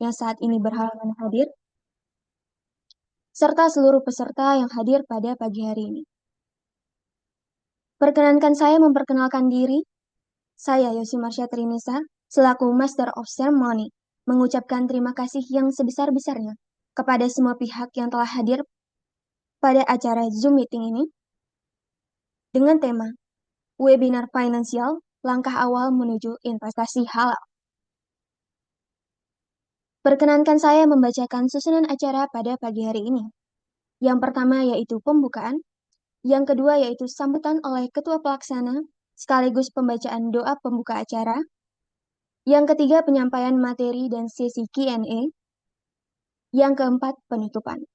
yang saat ini berhalangan hadir, serta seluruh peserta yang hadir pada pagi hari ini. Perkenankan saya memperkenalkan diri, saya Yosi Marsha Trinisa, selaku Master of Ceremony, mengucapkan terima kasih yang sebesar-besarnya kepada semua pihak yang telah hadir pada acara Zoom meeting ini dengan tema Webinar Finansial, Langkah Awal Menuju Investasi Halal. Perkenankan saya membacakan susunan acara pada pagi hari ini. Yang pertama yaitu pembukaan, yang kedua yaitu sambutan oleh Ketua Pelaksana, sekaligus pembacaan doa pembuka acara, yang ketiga penyampaian materi dan sesi Q&A, yang keempat penutupan.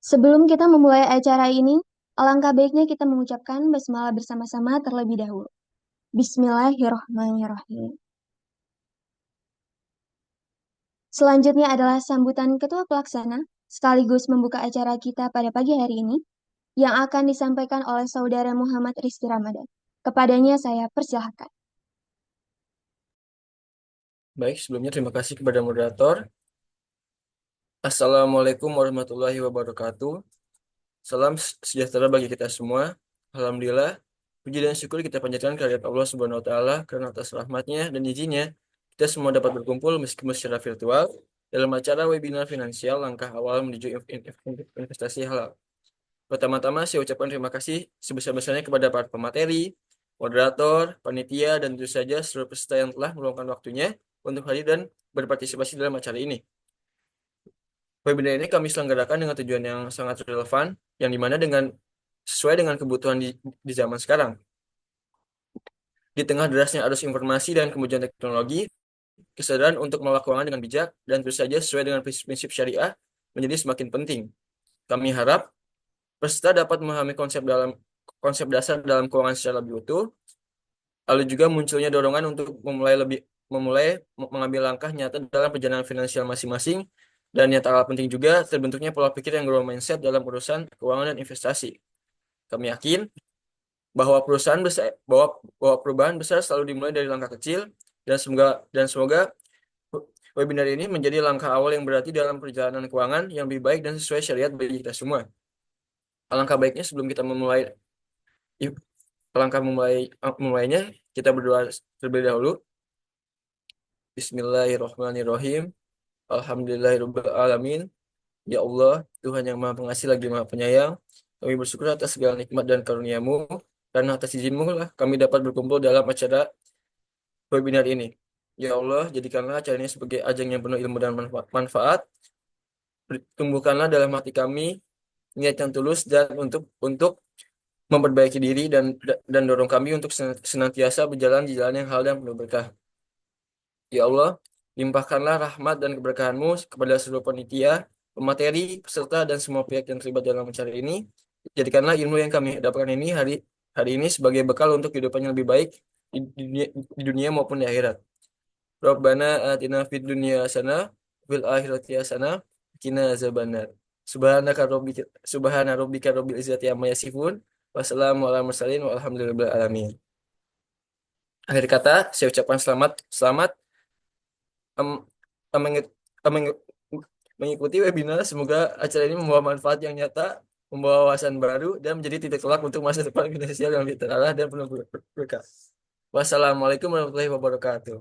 Sebelum kita memulai acara ini, alangkah baiknya kita mengucapkan basmalah bersama-sama terlebih dahulu. Bismillahirrahmanirrahim. Selanjutnya adalah sambutan Ketua Pelaksana, sekaligus membuka acara kita pada pagi hari ini, yang akan disampaikan oleh Saudara Muhammad Rizky Ramadan. Kepadanya saya persilahkan. Baik, sebelumnya terima kasih kepada moderator. Assalamualaikum warahmatullahi wabarakatuh. Salam sejahtera bagi kita semua. Alhamdulillah, puji dan syukur kita panjatkan kehadirat Allah Subhanahu wa taala karena atas rahmatnya dan izinnya kita semua dapat berkumpul meskipun secara virtual dalam acara webinar finansial langkah awal menuju investasi halal. Pertama-tama saya ucapkan terima kasih sebesar-besarnya kepada para pemateri, moderator, panitia, dan tentu saja seluruh peserta yang telah meluangkan waktunya untuk hadir dan berpartisipasi dalam acara ini. Webinar ini kami selenggarakan dengan tujuan yang sangat relevan, yang dimana sesuai dengan kebutuhan di zaman sekarang. Di tengah derasnya arus informasi dan kemajuan teknologi, kesadaran untuk mengelola keuangan dengan bijak dan tentu saja sesuai dengan prinsip syariah menjadi semakin penting. Kami harap peserta dapat memahami konsep dasar dalam keuangan secara lebih utuh, lalu juga munculnya dorongan untuk memulai mengambil langkah nyata dalam perjalanan finansial masing-masing, dan yang tak kalah penting juga terbentuknya pola pikir yang growth mindset dalam urusan keuangan dan investasi. Kami yakin bahwa bahwa perubahan besar selalu dimulai dari langkah kecil, dan semoga webinar ini menjadi langkah awal yang berarti dalam perjalanan keuangan yang lebih baik dan sesuai syariat bagi kita semua. Alangkah baiknya sebelum kita memulainya, kita berdoa terlebih dahulu. Bismillahirrahmanirrahim. Alhamdulillahirabbil alamin. Ya Allah, Tuhan yang Maha Pengasih lagi Maha Penyayang, kami bersyukur atas segala nikmat dan karunia-Mu, karena atas izin-Mu lah kami dapat berkumpul dalam acara webinar ini. Ya Allah, jadikanlah acara ini sebagai ajang yang penuh ilmu dan manfaat. Tumbuhkanlah dalam hati kami niat yang tulus dan untuk memperbaiki diri, dan dorong kami untuk senantiasa berjalan di jalan yang halal dan penuh berkah. Ya Allah, limpahkanlah rahmat dan keberkahan-Mu kepada seluruh panitia, pemateri, peserta, dan semua pihak yang terlibat dalam acara ini. Jadikanlah ilmu yang kami dapatkan ini hari ini sebagai bekal untuk kehidupan yang lebih baik di dunia maupun di akhirat. Rabbana atina fid dunya hasanah fil akhirati hasanah qina azabannar. Subhana rabbika rabbil izzati amma yasifun. Wassalamu ala mursalin walhamdulillahi alamin. Akhir kata, saya ucapkan selamat selamat em, em, mengi- em- mengikuti webinar. Semoga acara ini membawa manfaat yang nyata, membawa wawasan baru, dan menjadi titik tolak untuk masa depan finansial yang lebih terarah dan penuh berkah. Wassalamualaikum warahmatullahi wabarakatuh.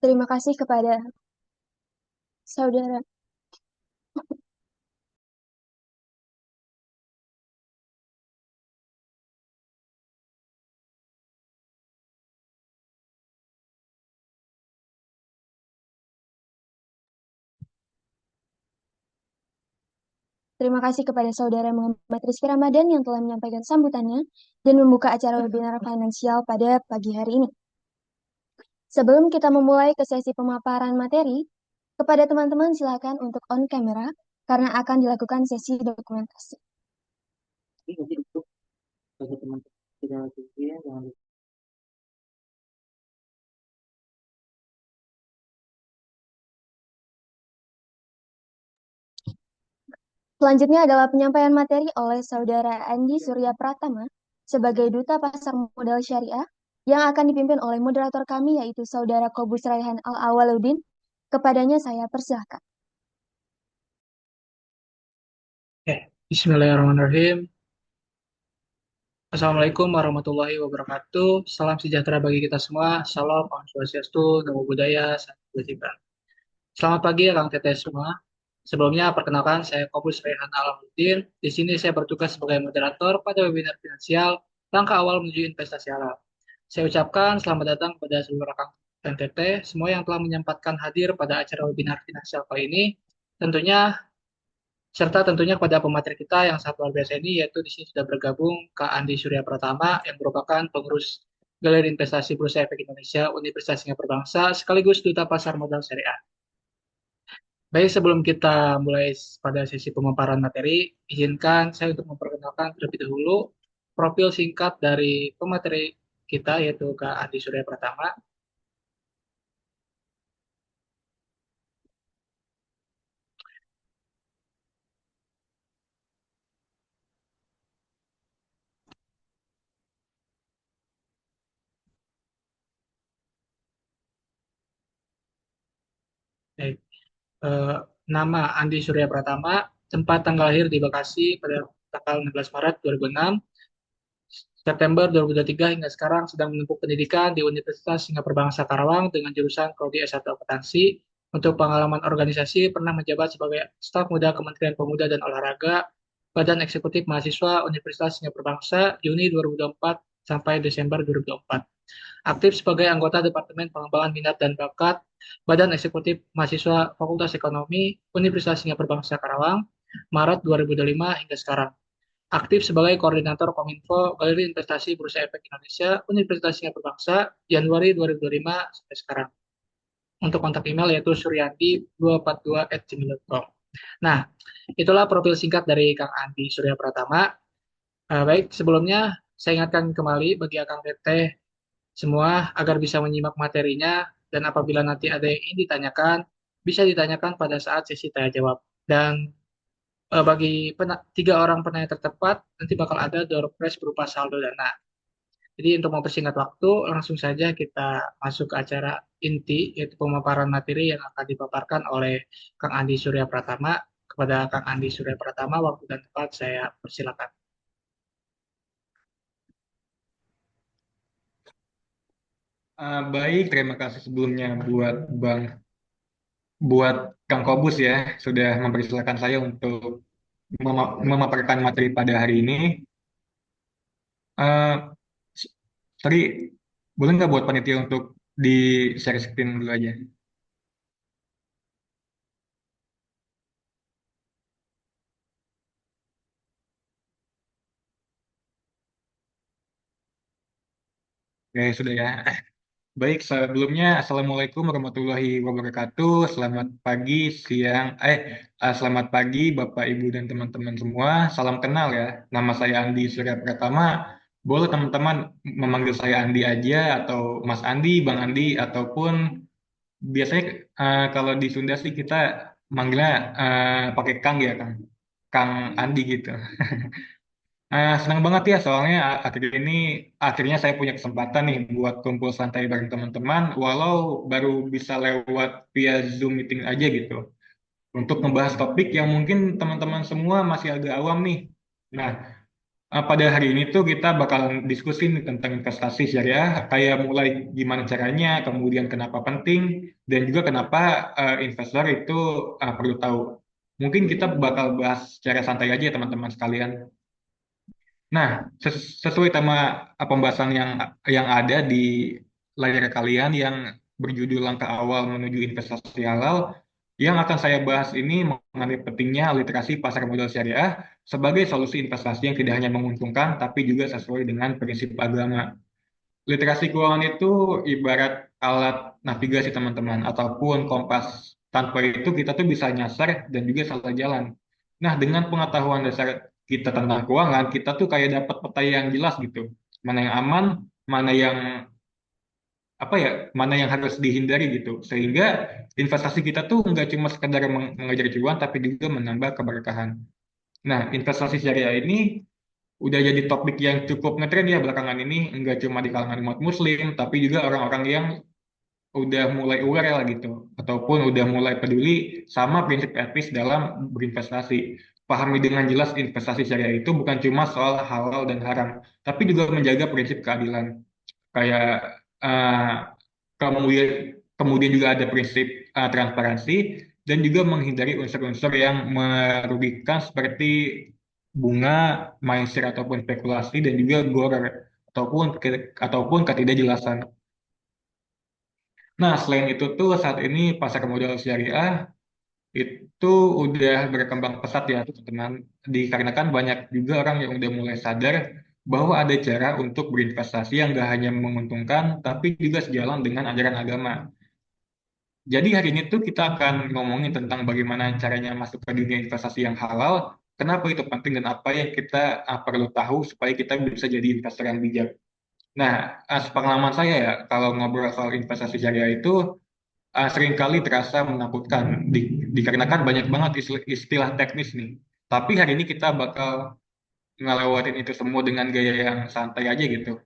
Terima kasih kepada Saudara. Terima kasih kepada Saudara Muhammad Rizky Ramadan yang telah menyampaikan sambutannya dan membuka acara webinar finansial pada pagi hari ini. Sebelum kita memulai ke sesi pemaparan materi, kepada teman-teman silakan untuk on camera karena akan dilakukan sesi dokumentasi. Selanjutnya adalah penyampaian materi oleh Saudara Andi Surya Pratama sebagai Duta Pasar Modal Syariah yang akan dipimpin oleh moderator kami yaitu Saudara Kobus Raihan Al-Awaludin. Kepadanya saya persilahkan. Bismillahirrahmanirrahim. Assalamualaikum warahmatullahi wabarakatuh. Salam sejahtera bagi kita semua. Salam, Om Swastiastu, Namo Buddhaya, Salam Kebajikan. Selamat pagi, Kang Teteh semua. Sebelumnya, perkenalkan saya Kobus Rehan Alamuddin. Di sini saya bertugas sebagai moderator pada webinar finansial Langkah Awal Menuju Investasi Halal. Saya ucapkan selamat datang kepada seluruh rekan dan teteh, semua yang telah menyempatkan hadir pada acara webinar finansial kali ini. Tentunya serta tentunya kepada pemateri kita yang sangat luar biasa ini, yaitu di sini sudah bergabung Kak Andi Surya Pratama yang merupakan pengurus Galeri Investasi Bursa Efek Indonesia Universitas Singapura Bangsa sekaligus Duta Pasar Modal Syariah. Baik, sebelum kita mulai pada sesi pemaparan materi, izinkan saya untuk memperkenalkan terlebih dahulu profil singkat dari pemateri kita, yaitu Kak Andi Surya Pratama. Baik, eh, nama Andi Surya Pratama, tempat tanggal lahir di Bekasi pada tanggal 16 Maret 2006, September 2023 hingga sekarang sedang menempuh pendidikan di Universitas Singapura Bangsa Karawang dengan jurusan Prodi S1 Akuntansi. Untuk pengalaman organisasi, pernah menjabat sebagai staf muda Kementerian Pemuda dan Olahraga, Badan Eksekutif Mahasiswa Universitas Singapura Bangsa, Juni 2024 sampai Desember 2024. Aktif sebagai anggota Departemen Pengembangan Minat dan Bakat, Badan Eksekutif Mahasiswa Fakultas Ekonomi, Universitas Singapura Bangsa Karawang, Maret 2025 hingga sekarang. Aktif sebagai Koordinator Kominfo Galeri Investasi Bursa Efek Indonesia Universitas Singapura Bangsa Januari 2025 sampai sekarang. Untuk kontak email yaitu suryandi242@gmail.com. Nah, itulah profil singkat dari Kang Andi Surya Pratama. Baik, sebelumnya saya ingatkan kembali bagi Kang Teteh semua agar bisa menyimak materinya dan apabila nanti ada yang ingin ditanyakan, bisa ditanyakan pada saat sesi tanya jawab. Dan bagi tiga orang penanya tertepat, nanti bakal ada door prize berupa saldo dana. Jadi untuk mempersingkat waktu, langsung saja kita masuk ke acara inti, yaitu pemaparan materi yang akan dipaparkan oleh Kang Andi Surya Pratama. Kepada Kang Andi Surya Pratama, waktu dan tempat saya persilakan. Baik, terima kasih sebelumnya buat Kang Kobus ya, sudah mempersilahkan saya untuk memaparkan materi pada hari ini. Uh, s- Tadi boleh nggak buat panitia untuk di share screen dulu aja? Oke, sudah ya. Baik, sebelumnya Assalamualaikum warahmatullahi wabarakatuh. Selamat pagi, siang, selamat pagi Bapak, Ibu, dan teman-teman semua. Salam kenal ya. Nama saya Andi Surya Pratama. Boleh teman-teman memanggil saya Andi aja, atau Mas Andi, Bang Andi, ataupun biasanya kalau di Sunda sih kita manggilnya pakai Kang ya, Kang. Kang Andi gitu. Senang banget ya soalnya akhirnya saya punya kesempatan nih buat kumpul santai bareng teman-teman walau baru bisa lewat via Zoom meeting aja gitu untuk ngebahas topik yang mungkin teman-teman semua masih agak awam nih. Nah, pada hari ini tuh kita bakalan diskusi nih tentang investasi syariah, kayak mulai gimana caranya, kemudian kenapa penting, dan juga kenapa investor itu perlu tahu. Mungkin kita bakal bahas secara santai aja ya teman-teman sekalian. Nah, sesuai tema pembahasan yang ada di layar kalian yang berjudul Langkah Awal Menuju Investasi Halal, yang akan saya bahas ini mengenai pentingnya literasi pasar modal syariah sebagai solusi investasi yang tidak hanya menguntungkan, tapi juga sesuai dengan prinsip agama. Literasi keuangan itu ibarat alat navigasi teman-teman, ataupun kompas. Tanpa itu kita tuh bisa nyasar dan juga salah jalan. Nah, dengan pengetahuan dasar kita tentang keuangan, kita tuh kayak dapat peta yang jelas gitu. Mana yang aman, mana yang mana yang harus dihindari gitu. Sehingga investasi kita tuh nggak cuma sekedar mengejar cuan, tapi juga menambah keberkahan. Nah, investasi syariah ini udah jadi topik yang cukup ngetren ya belakangan ini, enggak cuma di kalangan umat muslim, tapi juga orang-orang yang udah mulai aware lah gitu, ataupun udah mulai peduli sama prinsip etis dalam berinvestasi. Pahami dengan jelas investasi syariah itu bukan cuma soal halal dan haram, tapi juga menjaga prinsip keadilan. Kayak eh, kemudian kemudian juga ada prinsip transparansi dan juga menghindari unsur-unsur yang merugikan seperti bunga, maisir ataupun spekulasi dan juga gharar ataupun ketidakjelasan. Nah, selain itu tuh saat ini pasar modal syariah itu udah berkembang pesat ya teman-teman. Dikarenakan banyak juga orang yang udah mulai sadar bahwa ada cara untuk berinvestasi yang gak hanya menguntungkan, tapi juga sejalan dengan ajaran agama. Jadi hari ini tuh kita akan ngomongin tentang bagaimana caranya masuk ke dunia investasi yang halal, kenapa itu penting dan apa yang kita perlu tahu supaya kita bisa jadi investor yang bijak. Nah, sepengalaman saya ya, kalau ngobrol soal investasi syariah itu seringkali terasa menakutkan dikarenakan banyak banget istilah teknis nih. Tapi hari ini kita bakal ngelewatin itu semua dengan gaya yang santai aja gitu.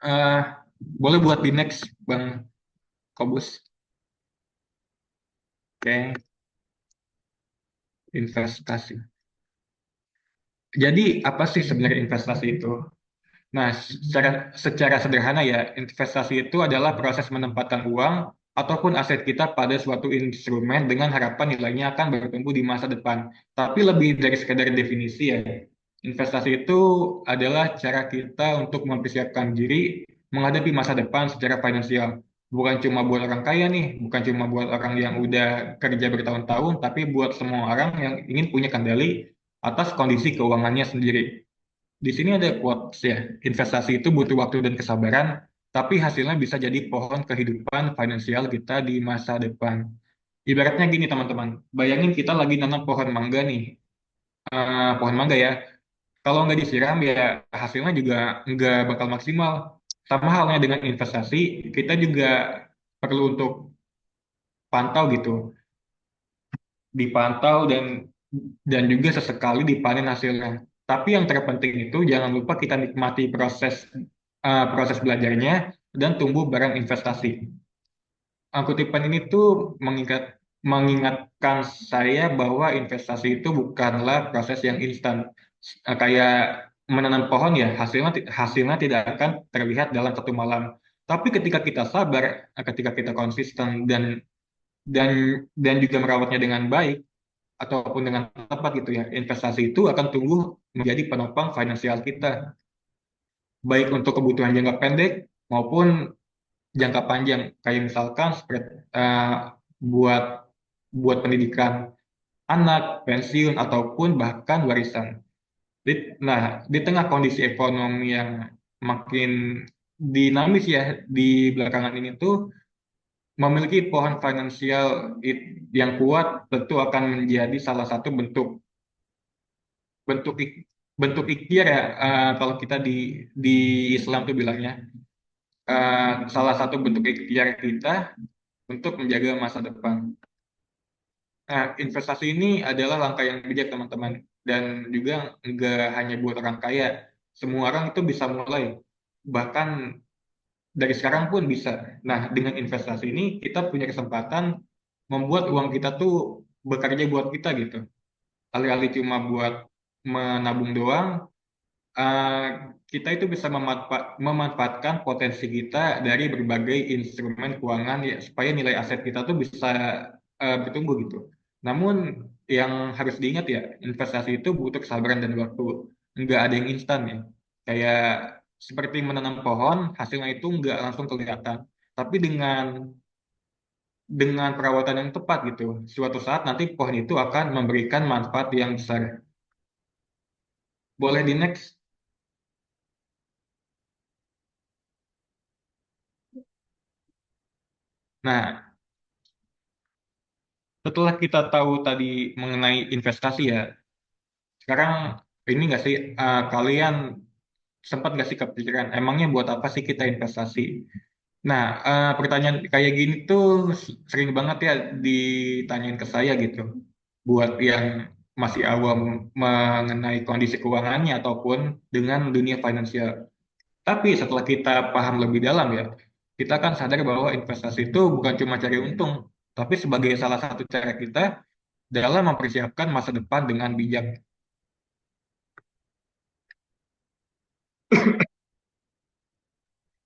Eh, Boleh buat di next, Bang Kobus. Oke, investasi. Jadi apa sih sebenarnya investasi itu? Nah, secara sederhana ya, investasi itu adalah proses menempatkan uang ataupun aset kita pada suatu instrumen dengan harapan nilainya akan bertumbuh di masa depan. Tapi lebih dari sekedar definisi ya, investasi itu adalah cara kita untuk mempersiapkan diri menghadapi masa depan secara finansial. Bukan cuma buat orang kaya nih, bukan cuma buat orang yang udah kerja bertahun-tahun, tapi buat semua orang yang ingin punya kendali atas kondisi keuangannya sendiri. Di sini ada quotes ya, investasi itu butuh waktu dan kesabaran, tapi hasilnya bisa jadi pohon kehidupan finansial kita di masa depan. Ibaratnya gini teman-teman, bayangin kita lagi nanam pohon mangga nih. Pohon mangga ya, kalau nggak disiram ya hasilnya juga nggak bakal maksimal. Sama halnya dengan investasi, kita juga perlu untuk pantau gitu, dipantau dan juga sesekali dipanen hasilnya. Tapi yang terpenting itu jangan lupa kita nikmati proses belajarnya dan tumbuh barang investasi. Kutipan ini tuh mengingatkan saya bahwa investasi itu bukanlah proses yang instan. Kayak menanam pohon ya hasilnya tidak akan terlihat dalam satu malam. Tapi ketika kita sabar, ketika kita konsisten dan dan juga merawatnya dengan baik ataupun dengan tepat gitu ya, investasi itu akan tumbuh menjadi penopang finansial kita, baik untuk kebutuhan jangka pendek maupun jangka panjang, kayak misalkan seperti buat buat pendidikan anak, pensiun ataupun bahkan warisan. Nah, di tengah kondisi ekonomi yang makin dinamis ya di belakangan ini tuh memiliki pohon finansial yang kuat tentu akan menjadi salah satu bentuk ik- bentuk ikhtiar ya, kalau kita di Islam tuh bilangnya, salah satu bentuk ikhtiar kita untuk menjaga masa depan. Nah, investasi ini adalah langkah yang bijak teman-teman dan juga nggak hanya buat orang kaya, semua orang itu bisa mulai, bahkan dari sekarang pun bisa. Nah, dengan investasi ini kita punya kesempatan membuat uang kita tuh bekerja buat kita gitu. Alih-alih cuma buat menabung doang, eh, kita itu bisa memanfaatkan potensi kita dari berbagai instrumen keuangan ya, supaya nilai aset kita tuh bisa bertumbuh gitu. Namun yang harus diingat ya, investasi itu butuh kesabaran dan waktu. Nggak ada yang instan ya. Kayak seperti menanam pohon, hasilnya itu nggak langsung kelihatan. Tapi dengan perawatan yang tepat gitu, suatu saat nanti pohon itu akan memberikan manfaat yang besar. Boleh di next? Nah, setelah kita tahu tadi mengenai investasi ya, sekarang ini nggak sih, kalian sempat nggak sih kepikiran, emangnya buat apa sih kita investasi? Nah, pertanyaan kayak gini tuh sering banget ya ditanyain ke saya gitu. Buat yang masih awam mengenai kondisi keuangannya ataupun dengan dunia finansial. Tapi setelah kita paham lebih dalam ya, kita kan sadar bahwa investasi itu bukan cuma cari untung, tapi sebagai salah satu cara kita dalam mempersiapkan masa depan dengan bijak.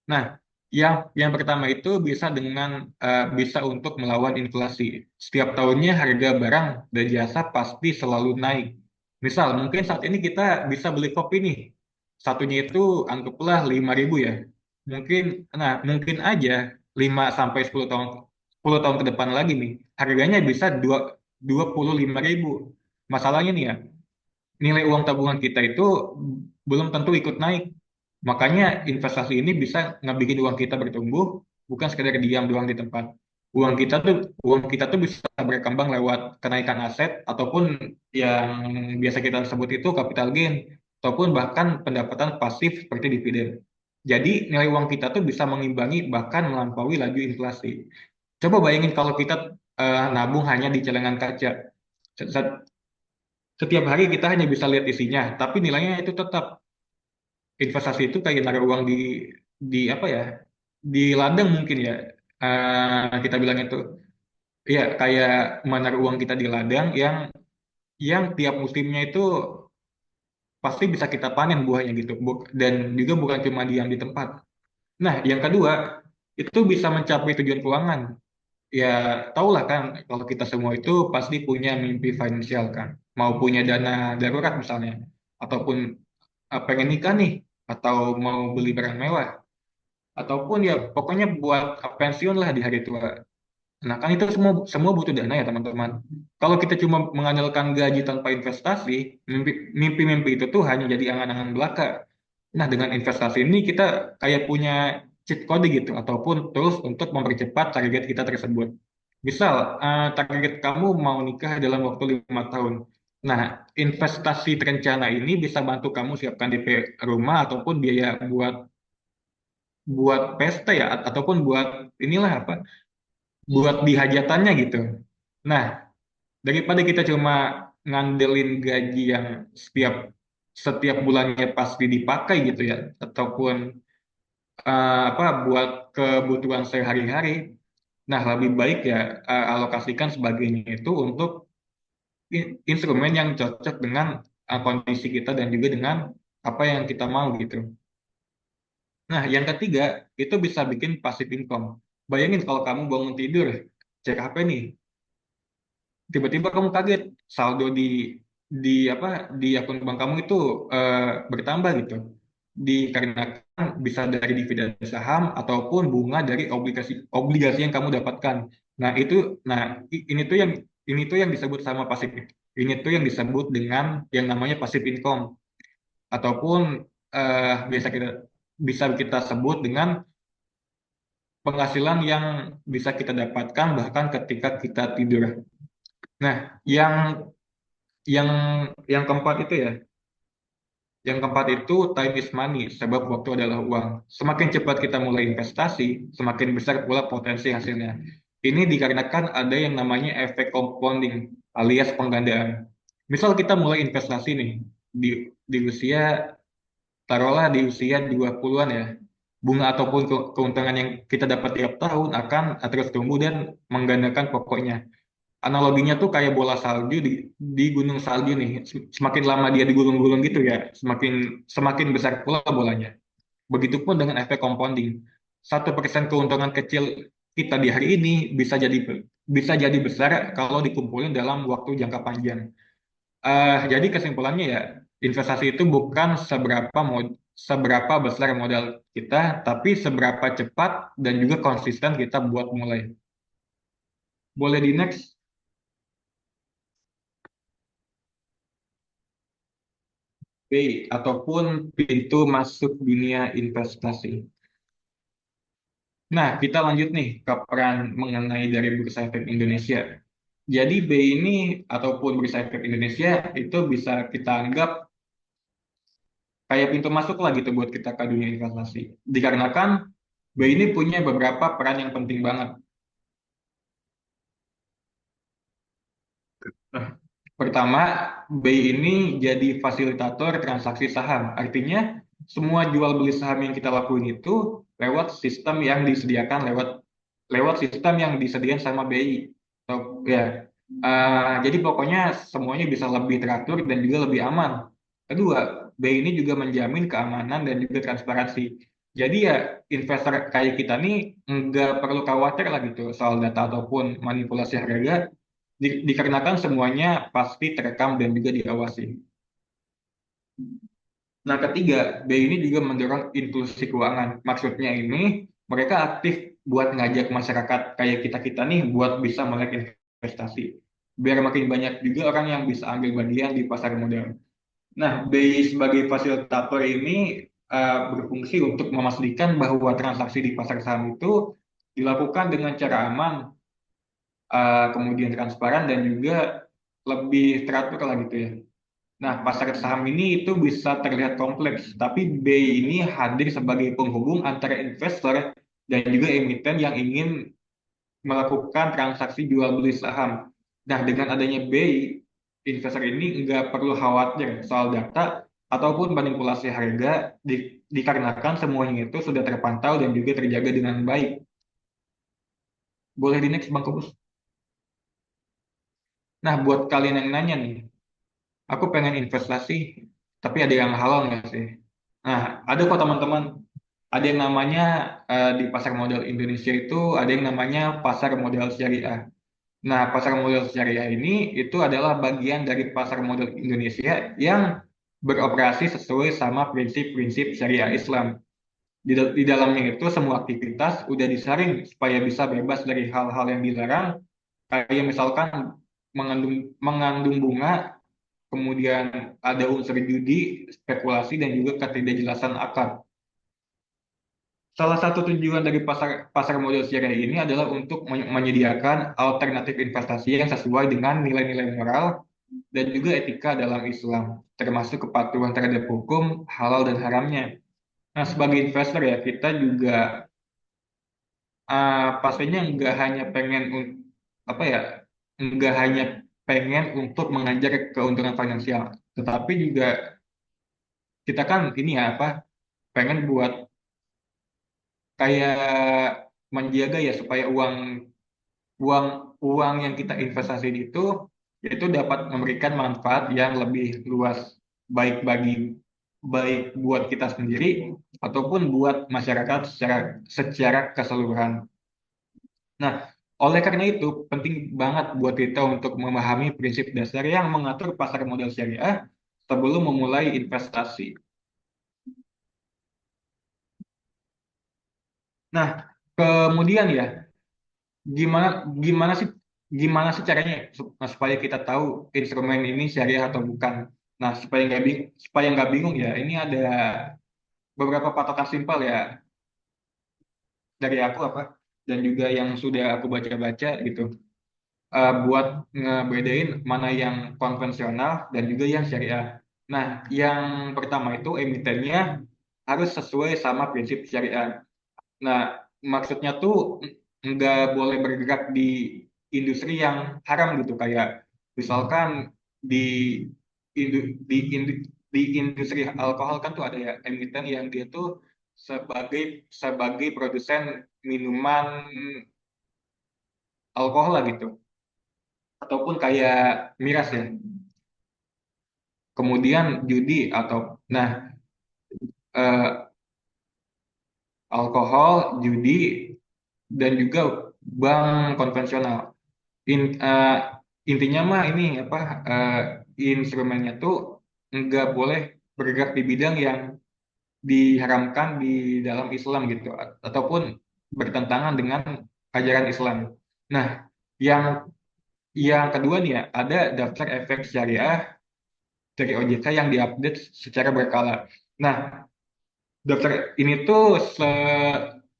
Nah, yang pertama itu bisa untuk melawan inflasi. Setiap tahunnya harga barang dan jasa pasti selalu naik. Misal, mungkin saat ini kita bisa beli kopi nih. Satunya itu anggaplah 5.000 ya. Mungkin, mungkin aja 5 sampai 10 tahun ke depan lagi nih, harganya bisa 25.000. Masalahnya nih ya, nilai uang tabungan kita itu belum tentu ikut naik. Makanya investasi ini bisa ngebikin uang kita bertumbuh, bukan sekedar diam doang di tempat. Uang kita tuh bisa berkembang lewat kenaikan aset ataupun yang biasa kita sebut itu capital gain ataupun bahkan pendapatan pasif seperti dividen. Jadi nilai uang kita tuh bisa mengimbangi bahkan melampaui laju inflasi. Coba bayangin kalau kita nabung hanya di celengan kaca. Setiap hari kita hanya bisa lihat isinya, tapi nilainya itu tetap. Investasi itu kayak naruh uang di apa ya, di ladang mungkin ya. Kita bilang itu ya kayak menaruh uang kita di ladang yang tiap musimnya itu pasti bisa kita panen buahnya gitu. Dan juga bukan cuma diam di tempat. Nah, yang kedua itu bisa mencapai tujuan keuangan. Ya, tahulah kan kalau kita semua itu pasti punya mimpi finansial kan. Mau punya dana darurat misalnya, ataupun pengen nikah nih, atau mau beli barang mewah, ataupun ya pokoknya buat pensiun lah di hari tua. Nah, kan itu semua semua butuh dana ya teman-teman. Kalau kita cuma mengandalkan gaji tanpa investasi, mimpi-mimpi itu tuh hanya jadi angan-angan belaka. Nah, dengan investasi ini kita kayak punya cheat code gitu, ataupun tools untuk mempercepat target kita tersebut. Misal, target kamu mau nikah dalam waktu 5 tahun. Nah, investasi terencana ini bisa bantu kamu siapkan DP rumah ataupun biaya buat buat pesta ya, ataupun buat inilah apa, buat dihajatannya gitu. Nah, daripada kita cuma ngandelin gaji yang setiap setiap bulannya pasti dipakai gitu ya, ataupun apa buat kebutuhan sehari-hari. Nah, lebih baik ya alokasikan sebagainya itu untuk instrumen yang cocok dengan kondisi kita dan juga dengan apa yang kita mau gitu. Nah, yang ketiga itu bisa bikin passive income. Bayangin kalau kamu bangun tidur, cek HP nih, tiba-tiba kamu kaget saldo di apa di akun bank kamu itu eh, bertambah gitu. Dikarenakan bisa dari dividen saham ataupun bunga dari obligasi obligasi yang kamu dapatkan. Nah, ini tuh yang disebut sama pasif. Ini tuh yang disebut dengan yang namanya passive income ataupun biasa kita sebut dengan penghasilan yang bisa kita dapatkan bahkan ketika kita tidur. Nah, yang yang yang keempat itu ya, yang keempat itu time is money, sebab waktu adalah uang. Semakin cepat kita mulai investasi, semakin besar pula potensi hasilnya. Ini dikarenakan ada yang namanya efek compounding alias penggandaan. Misal kita mulai investasi nih di usia, taruhlah di usia 20-an ya. Bunga ataupun keuntungan yang kita dapat tiap tahun akan terus tumbuh dan menggandakan pokoknya. Analoginya tuh kayak bola salju di gunung salju nih. Semakin lama dia digulung-gulung gitu ya, semakin semakin besar pula bolanya. Begitupun dengan efek compounding. 1% keuntungan kecil kita di hari ini bisa jadi besar kalau dikumpulin dalam waktu jangka panjang. Jadi kesimpulannya ya, investasi itu bukan seberapa besar modal kita, tapi seberapa cepat dan juga konsisten kita buat mulai. Boleh di next? B ataupun pintu masuk dunia investasi. Nah, kita lanjut nih ke peran mengenai dari Bursa Efek Indonesia. Jadi B ini ataupun Bursa Efek Indonesia itu bisa kita anggap kayak pintu masuk lah gitu buat kita ke dunia investasi. Dikarenakan B ini punya beberapa peran yang penting banget. Nah, Pertama, BI ini jadi fasilitator transaksi saham. Artinya, semua jual beli saham yang kita lakuin itu lewat sistem yang disediakan lewat lewat sistem yang disediakan sama BI. So, ya, jadi pokoknya semuanya bisa lebih teratur dan juga lebih aman. Kedua, BI ini juga menjamin keamanan dan juga transparansi. Jadi ya investor kayak kita nih nggak perlu khawatir lah gitu soal data ataupun manipulasi harga dikarenakan semuanya pasti terekam dan juga diawasi. Nah, ketiga, BI ini juga mendorong inklusi keuangan. Maksudnya ini, mereka aktif buat ngajak masyarakat kayak kita-kita nih buat bisa melek investasi. Biar makin banyak juga orang yang bisa ambil bagian di pasar modal. Nah, BI sebagai fasilitator ini berfungsi untuk memastikan bahwa transaksi di pasar saham itu dilakukan dengan cara aman, kemudian transparan, dan juga lebih teratur lah gitu ya. Nah, pasar saham ini itu bisa terlihat kompleks, tapi BI ini hadir sebagai penghubung antara investor dan juga emiten yang ingin melakukan transaksi jual beli saham. Nah, dengan adanya BI, investor ini nggak perlu khawatir soal data ataupun manipulasi harga dikarenakan semuanya itu sudah terpantau dan juga terjaga dengan baik. Boleh di next, Bang Kubus? Nah, buat kalian yang nanya nih, aku pengen investasi, tapi ada yang halal nggak sih? Nah, ada kok teman-teman. Ada yang namanya di pasar modal Indonesia itu ada yang namanya pasar modal syariah. Nah, pasar modal syariah ini itu adalah bagian dari pasar modal Indonesia yang beroperasi sesuai sama prinsip-prinsip syariah Islam. Di dalamnya itu semua aktivitas udah disaring supaya bisa bebas dari hal-hal yang dilarang, kayak misalkan mengandung mengandung bunga, kemudian ada unsur judi, spekulasi, dan juga ketidakjelasan akad. Salah satu tujuan dari pasar pasar modal syariah ini adalah untuk menyediakan alternatif investasi yang sesuai dengan nilai-nilai moral dan juga etika dalam Islam, termasuk kepatuhan terhadap hukum, halal dan haramnya. Nah, sebagai investor ya, kita juga pastinya nggak hanya pengen apa ya, nggak hanya pengen untuk mengajar keuntungan finansial, tetapi juga kita kan ini ya apa, pengen buat kayak menjaga ya supaya uang uang uang yang kita investasiin itu dapat memberikan manfaat yang lebih luas, baik baik buat kita sendiri ataupun buat masyarakat secara keseluruhan. Nah, oleh karena itu penting banget buat kita untuk memahami prinsip dasar yang mengatur pasar modal syariah sebelum memulai investasi. Nah, kemudian ya, gimana gimana sih gimana sih caranya supaya kita tahu instrumen ini syariah atau bukan. Nah, supaya nggak bingung ya, ini ada beberapa patokan simpel ya dari aku apa dan juga yang sudah aku baca-baca gitu. Buat ngebedain mana yang konvensional dan juga yang syariah. Nah, yang pertama itu emitennya harus sesuai sama prinsip syariah. Nah, maksudnya tuh nggak boleh bergerak di industri yang haram gitu, kayak misalkan di di industri alkohol kan tuh ada ya emiten yang dia tuh sebagai sebagai produsen minuman alkohol lah gitu, ataupun kayak miras ya. Kemudian judi atau nah eh, alkohol, judi dan juga bank konvensional. Eh, intinya mah ini apa instrumennya tuh nggak boleh bergerak di bidang yang diharamkan di dalam Islam gitu ataupun bertentangan dengan ajaran Islam. Nah, yang yang kedua nih ya, ada daftar efek syariah dari OJK yang diupdate secara berkala. Nah, daftar ini tuh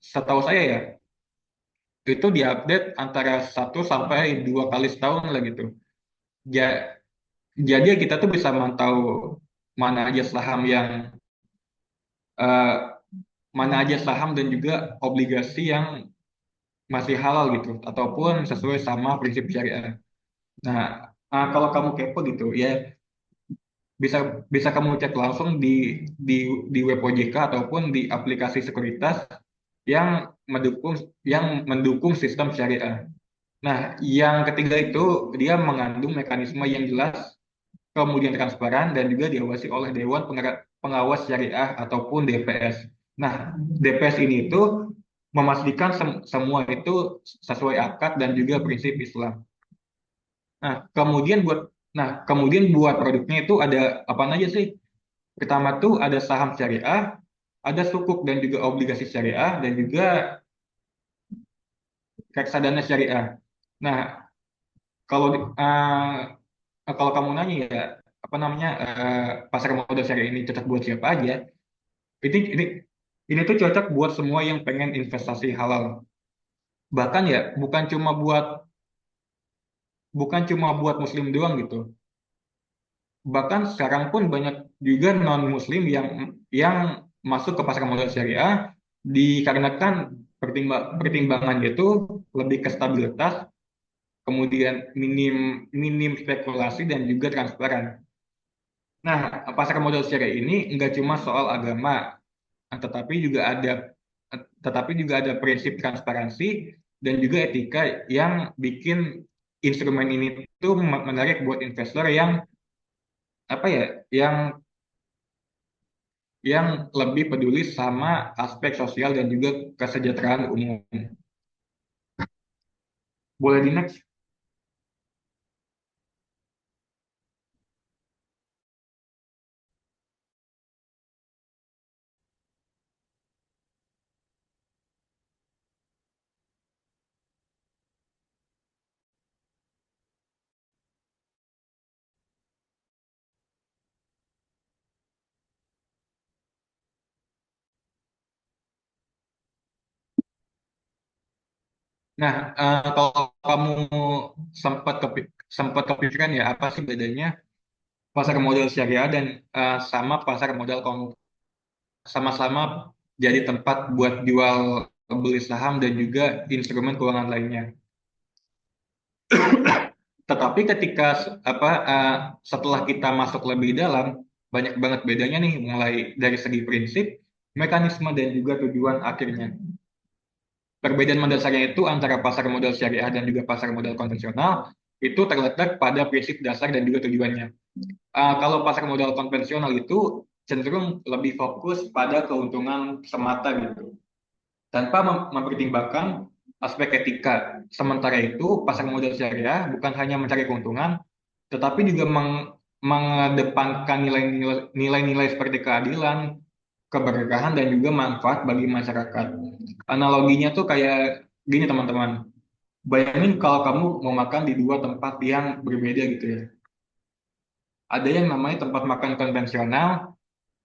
setahu saya ya, itu diupdate antara 1 sampai 2 kali setahun lah gitu. Ja- jadi kita tuh bisa mantau mana aja saham yang eh, mana aja saham dan juga obligasi yang masih halal gitu ataupun sesuai sama prinsip syariah. Nah, kalau kamu kepo gitu ya, bisa bisa kamu cek langsung di web OJK ataupun di aplikasi sekuritas yang mendukung sistem syariah. Nah, yang ketiga itu dia mengandung mekanisme yang jelas, kemudian transparan dan juga diawasi oleh Dewan Pengawas Syariah ataupun DPS. Nah, DPS ini itu memastikan semua itu sesuai akad dan juga prinsip Islam. Nah, kemudian buat produknya itu ada apa aja sih? Pertama tuh ada saham syariah, ada sukuk dan juga obligasi syariah, dan juga reksadana syariah. Nah, kalau kalau kamu nanya ya apa namanya pasar modal syariah ini cocok buat siapa aja? Ini ini ini tuh cocok buat semua yang pengen investasi halal. Bahkan ya bukan cuma buat muslim doang gitu. Bahkan sekarang pun banyak juga non muslim yang masuk ke pasar modal syariah dikarenakan pertimbangannya itu lebih ke stabilitas, kemudian minim minim spekulasi dan juga transparan. Nah, pasar modal syariah ini nggak cuma soal agama, tetapi juga ada tetapi juga ada prinsip transparansi dan juga etika yang bikin instrumen ini tuh menarik buat investor yang apa ya, yang yang lebih peduli sama aspek sosial dan juga kesejahteraan umum. Boleh di next? Nah, kalau kamu sempat kepikiran ya apa sih bedanya pasar modal syariah dan sama pasar modal sama-sama jadi tempat buat jual beli saham dan juga instrumen keuangan lainnya. Tetapi ketika setelah kita masuk lebih dalam, banyak banget bedanya nih, mulai dari segi prinsip, mekanisme dan juga tujuan akhirnya. Perbedaan mendasarnya itu antara pasar modal syariah dan juga pasar modal konvensional itu terletak pada prinsip dasar dan juga tujuannya. Kalau pasar modal konvensional itu cenderung lebih fokus pada keuntungan semata gitu, tanpa mempertimbangkan aspek etika. Sementara itu, pasar modal syariah bukan hanya mencari keuntungan, tetapi juga mengedepankan nilai-nilai seperti keadilan, keberkahan, dan juga manfaat bagi masyarakat. Analoginya tuh kayak gini teman-teman. Bayangin kalau kamu mau makan di dua tempat yang berbeda gitu ya. Ada yang namanya tempat makan konvensional,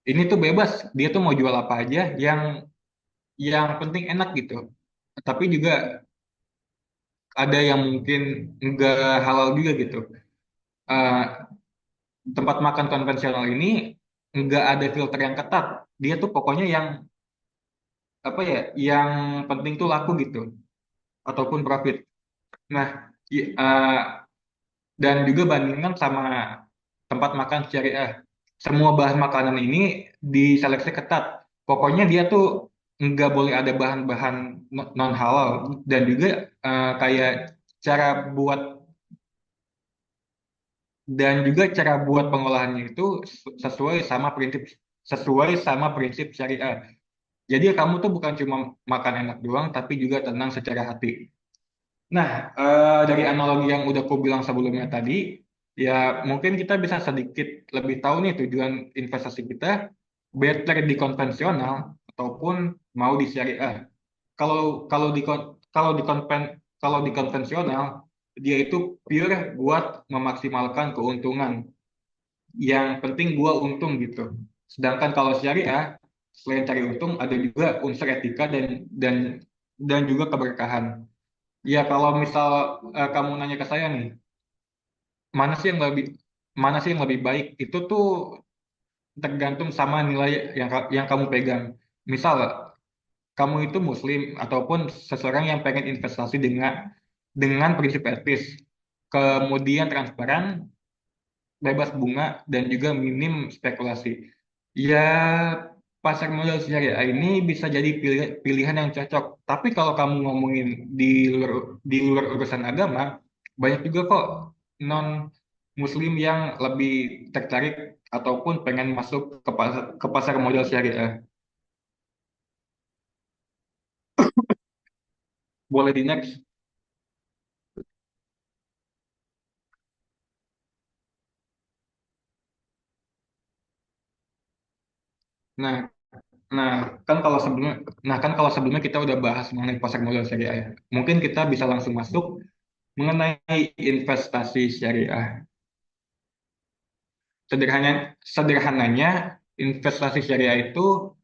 ini tuh bebas, dia tuh mau jual apa aja yang penting enak gitu. Tapi juga ada yang mungkin enggak halal juga gitu. Eh, Tempat makan konvensional ini enggak ada filter yang ketat. Dia tuh pokoknya yang apa ya, yang penting tuh laku gitu ataupun profit. Nah, dan juga bandingkan sama tempat makan syariah. Semua bahan makanan ini diseleksi ketat. Pokoknya dia tuh nggak boleh ada bahan-bahan non halal dan juga kayak cara buat cara buat pengolahannya itu sesuai sama prinsip syariah. Jadi kamu tuh bukan cuma makan enak doang, tapi juga tenang secara hati. Nah, dari analogi yang udah aku bilang sebelumnya tadi, ya mungkin kita bisa sedikit lebih tahu nih tujuan investasi kita, better di konvensional ataupun mau di syariah. Kalau kalau di kon- kalau di konven kalau di konvensional, dia itu pure buat memaksimalkan keuntungan. Yang penting gua untung gitu. Sedangkan kalau syariah, selain cari untung, ada juga unsur etika dan juga keberkahan. Ya kalau misal kamu nanya ke saya nih, mana sih yang lebih mana sih yang lebih baik? Itu tuh tergantung sama nilai yang kamu pegang. Misal kamu itu muslim ataupun seseorang yang pengen investasi dengan prinsip etis. kemudian transparan, bebas bunga, dan juga minim spekulasi. Ya, pasar modal syariah ini bisa jadi pilihan yang cocok. Tapi kalau kamu ngomongin di luar di luar urusan agama, banyak juga kok non Muslim yang lebih tertarik ataupun pengen masuk ke pasar modal syariah. Boleh di next. Nah, nah kan kalau sebelumnya kita udah bahas mengenai pasar modal syariah, ya. Mungkin kita bisa langsung masuk mengenai investasi syariah. Sederhananya, investasi syariah itu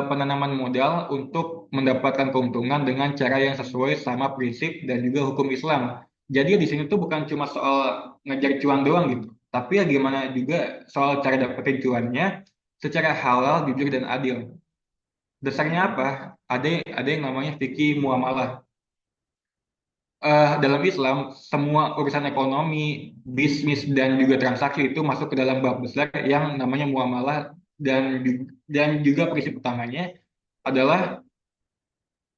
penanaman modal untuk mendapatkan keuntungan dengan cara yang sesuai sama prinsip dan juga hukum Islam. Jadi di sini tuh bukan cuma soal ngejar cuan doang gitu, tapi ya gimana juga soal cara dapetin cuannya secara halal, jujur dan adil. Dasarnya apa? Ada yang namanya fikih muamalah. Dalam Islam, semua urusan ekonomi, bisnis, dan juga transaksi itu masuk ke dalam bab besar yang namanya muamalah dan juga prinsip utamanya adalah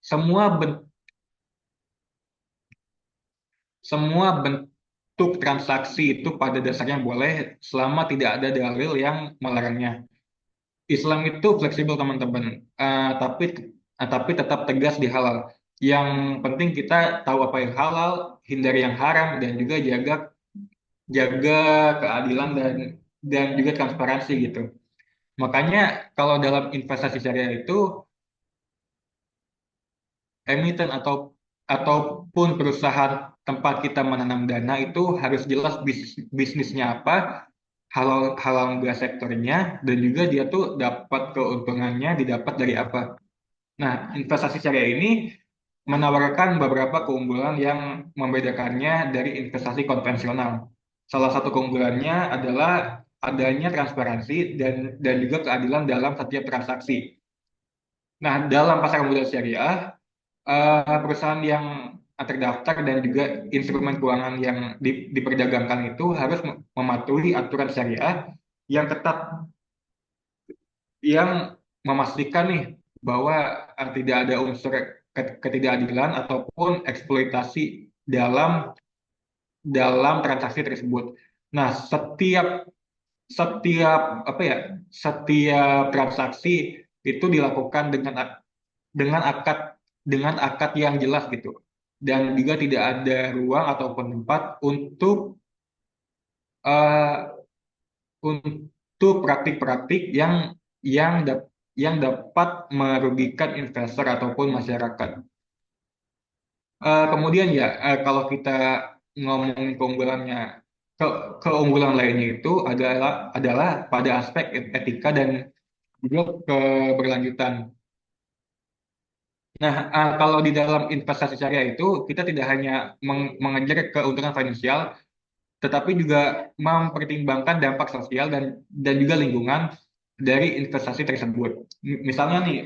semua ben- semua bentuk transaksi itu pada dasarnya boleh selama tidak ada dalil yang melarangnya. Islam itu fleksibel teman-teman, tapi tetap tegas di halal. Yang penting kita tahu apa yang halal, hindari yang haram, dan juga jaga keadilan dan juga transparansi gitu. Makanya kalau dalam investasi syariah itu emiten ataupun perusahaan tempat kita menanam dana itu harus jelas bisnisnya apa, halal halal nggak sektornya, dan juga dia tuh dapat keuntungannya didapat dari apa. Nah, investasi syariah ini menawarkan beberapa keunggulan yang membedakannya dari investasi konvensional. Salah satu keunggulannya adalah adanya transparansi dan juga keadilan dalam setiap transaksi. Nah, dalam pasar modal syariah, perusahaan yang terdaftar dan juga instrumen keuangan yang diperdagangkan itu harus mematuhi aturan syariah yang ketat, yang memastikan nih bahwa tidak ada unsur ketidakadilan ataupun eksploitasi dalam dalam transaksi tersebut. Nah, setiap setiap apa ya, setiap transaksi itu dilakukan dengan akad akad yang jelas gitu. Dan juga tidak ada ruang ataupun tempat eh, untuk praktik-praktik yang dap- yang dapat merugikan investor ataupun masyarakat. Kemudian ya, kalau kita ngomongin keunggulannya, keunggulan lainnya itu adalah pada aspek etika dan juga keberlanjutan. Nah, kalau di dalam investasi syariah itu kita tidak hanya mengejar keuntungan finansial, tetapi juga mempertimbangkan dampak sosial dan juga lingkungan dari investasi tersebut. Misalnya nih,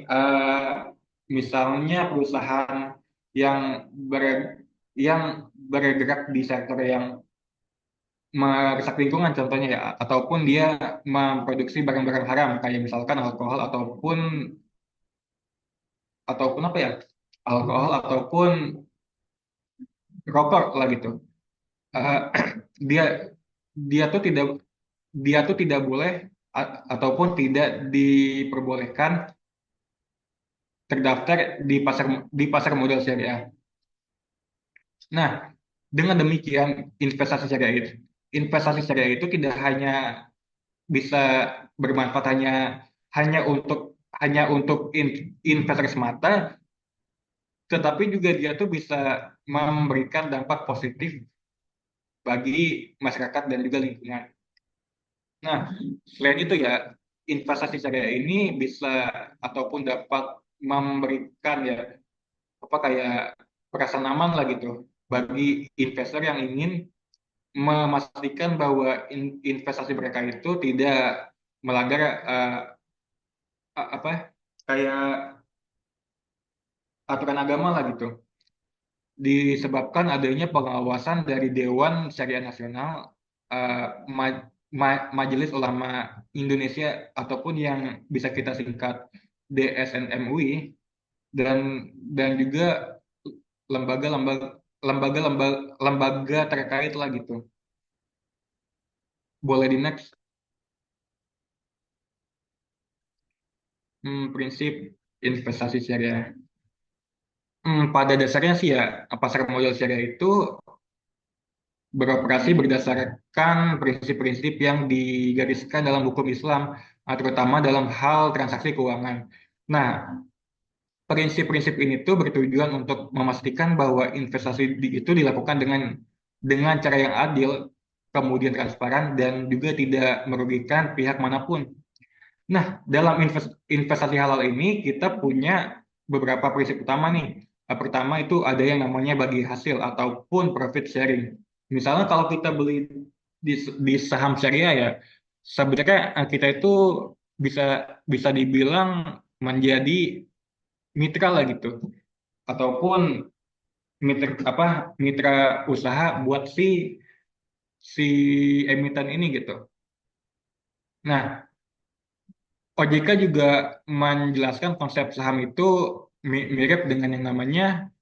misalnya perusahaan yang ber, yang bergerak di sektor yang merusak lingkungan contohnya ya, ataupun dia memproduksi barang-barang haram kayak misalkan alkohol ataupun apa ya, alkohol ataupun rokok lah gitu. Eh, dia dia tuh tidak boleh ataupun tidak diperbolehkan terdaftar di pasar modal syariah. Nah, dengan demikian investasi syariah itu tidak hanya bisa bermanfaat hanya untuk investor semata, tetapi juga dia tuh bisa memberikan dampak positif bagi masyarakat dan juga lingkungan. Nah, selain itu ya, investasi syariah ini bisa ataupun dapat memberikan ya apa kayak perasaan aman lah gitu bagi investor yang ingin memastikan bahwa investasi mereka itu tidak melanggar apa kayak aturan agama lah gitu. disebabkan adanya pengawasan dari Dewan Syariah Nasional, eh, Majelis Ulama Indonesia ataupun yang bisa kita singkat DSN MUI, dan juga lembaga-lembaga lembaga-lembaga lembaga terkait lah gitu. Boleh di next. Prinsip investasi syariah. Pada dasarnya sih ya, pasar modal syariah itu beroperasi berdasarkan prinsip-prinsip yang digariskan dalam hukum Islam, terutama dalam hal transaksi keuangan. Nah, prinsip-prinsip ini tuh bertujuan untuk memastikan bahwa investasi itu dilakukan dengan cara yang adil, kemudian transparan, dan juga tidak merugikan pihak manapun. Nah, dalam investasi halal ini kita punya beberapa prinsip utama nih. Pertama itu ada yang namanya bagi hasil ataupun profit sharing. Misalnya kalau kita beli di, saham syariah ya, sebenarnya kita itu bisa bisa dibilang menjadi mitra lah gitu, ataupun mitra usaha buat si emiten ini gitu. Nah, OJK juga menjelaskan konsep saham itu mirip dengan yang namanya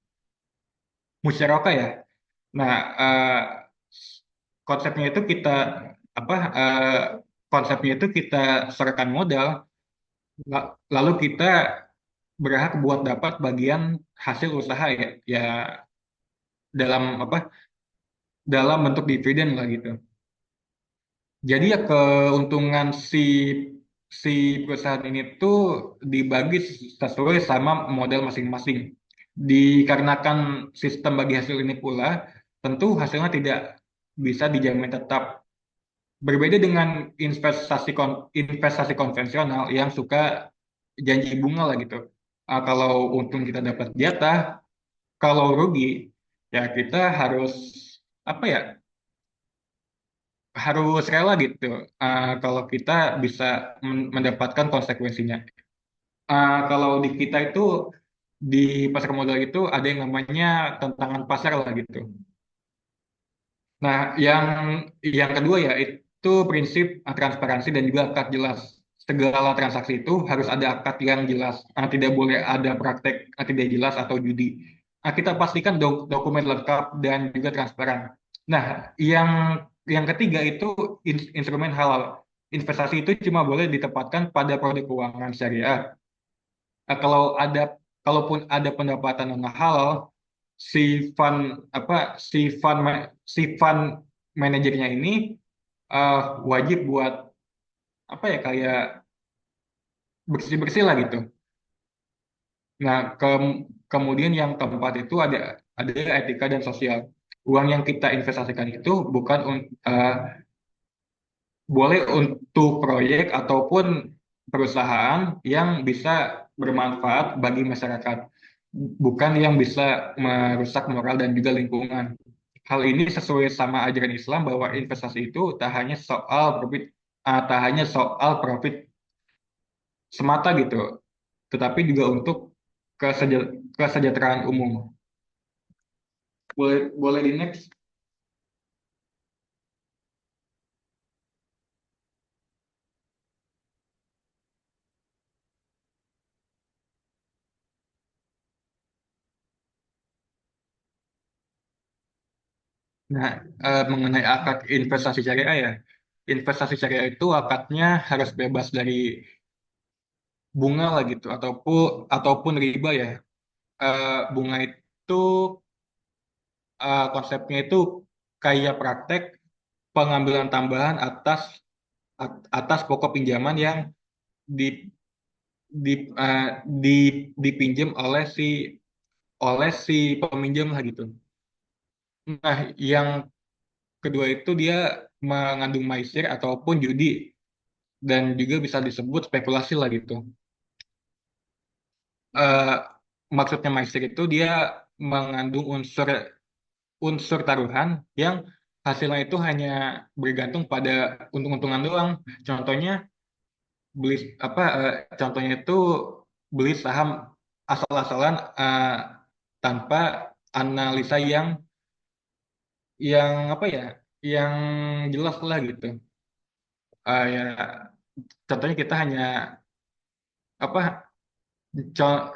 musyarakah ya. Nah, konsepnya itu kita apa eh, konsepnya itu kita serahkan modal, lalu kita berhak buat dapat bagian hasil usaha ya, dalam dalam bentuk dividen lah gitu. Jadi ya keuntungan si perusahaan ini tuh dibagi sesuai sama model masing-masing. Dikarenakan sistem bagi hasil ini pula, tentu hasilnya tidak bisa dijamin tetap. Berbeda dengan investasi konvensional yang suka janji bunga lah gitu. Kalau untung kita dapat jatah, kalau rugi ya kita harus apa ya harus rela gitu, kalau kita bisa mendapatkan konsekuensinya. Kalau di kita itu di pasar modal itu ada yang namanya tantangan pasar lah gitu. Nah, yang kedua ya itu prinsip transparansi dan juga akad jelas. Segala transaksi itu harus ada akad yang jelas. Tidak boleh ada praktek tidak jelas atau judi. Kita pastikan dokumen lengkap dan juga transparan. Nah, yang ketiga itu instrumen halal. Investasi itu cuma boleh ditempatkan pada produk keuangan syariah. Nah, kalaupun ada pendapatan non halal, si fund apa si fund manajernya ini eh, wajib buat kayak bersih-bersih lah gitu. Nah, kemudian yang keempat itu ada etika dan sosial. Uang yang kita investasikan itu bukan boleh untuk proyek ataupun perusahaan yang bisa bermanfaat bagi masyarakat, bukan yang bisa merusak moral dan juga lingkungan. Hal ini sesuai sama ajaran Islam bahwa investasi itu tak hanya soal profit semata gitu, tetapi juga untuk kesejahteraan umum. Boleh boleh di next. Nah, mengenai akad investasi syariah ya, investasi syariah itu akadnya harus bebas dari bunga lah gitu, ataupun riba ya. Bunga itu konsepnya itu kayak praktek pengambilan tambahan atas pokok pinjaman yang di, di, eh, di dipinjam oleh si peminjam lah gitu. Nah, yang kedua itu dia mengandung maisir ataupun judi, dan juga bisa disebut spekulasi lah gitu. Eh, Maksudnya maisir itu dia mengandung unsur unsur taruhan yang hasilnya itu hanya bergantung pada untung-untungan doang. Contohnya beli contohnya itu beli saham asal-asalan, tanpa analisa yang apa ya, yang jelas lah gitu. Ya contohnya kita hanya apa co-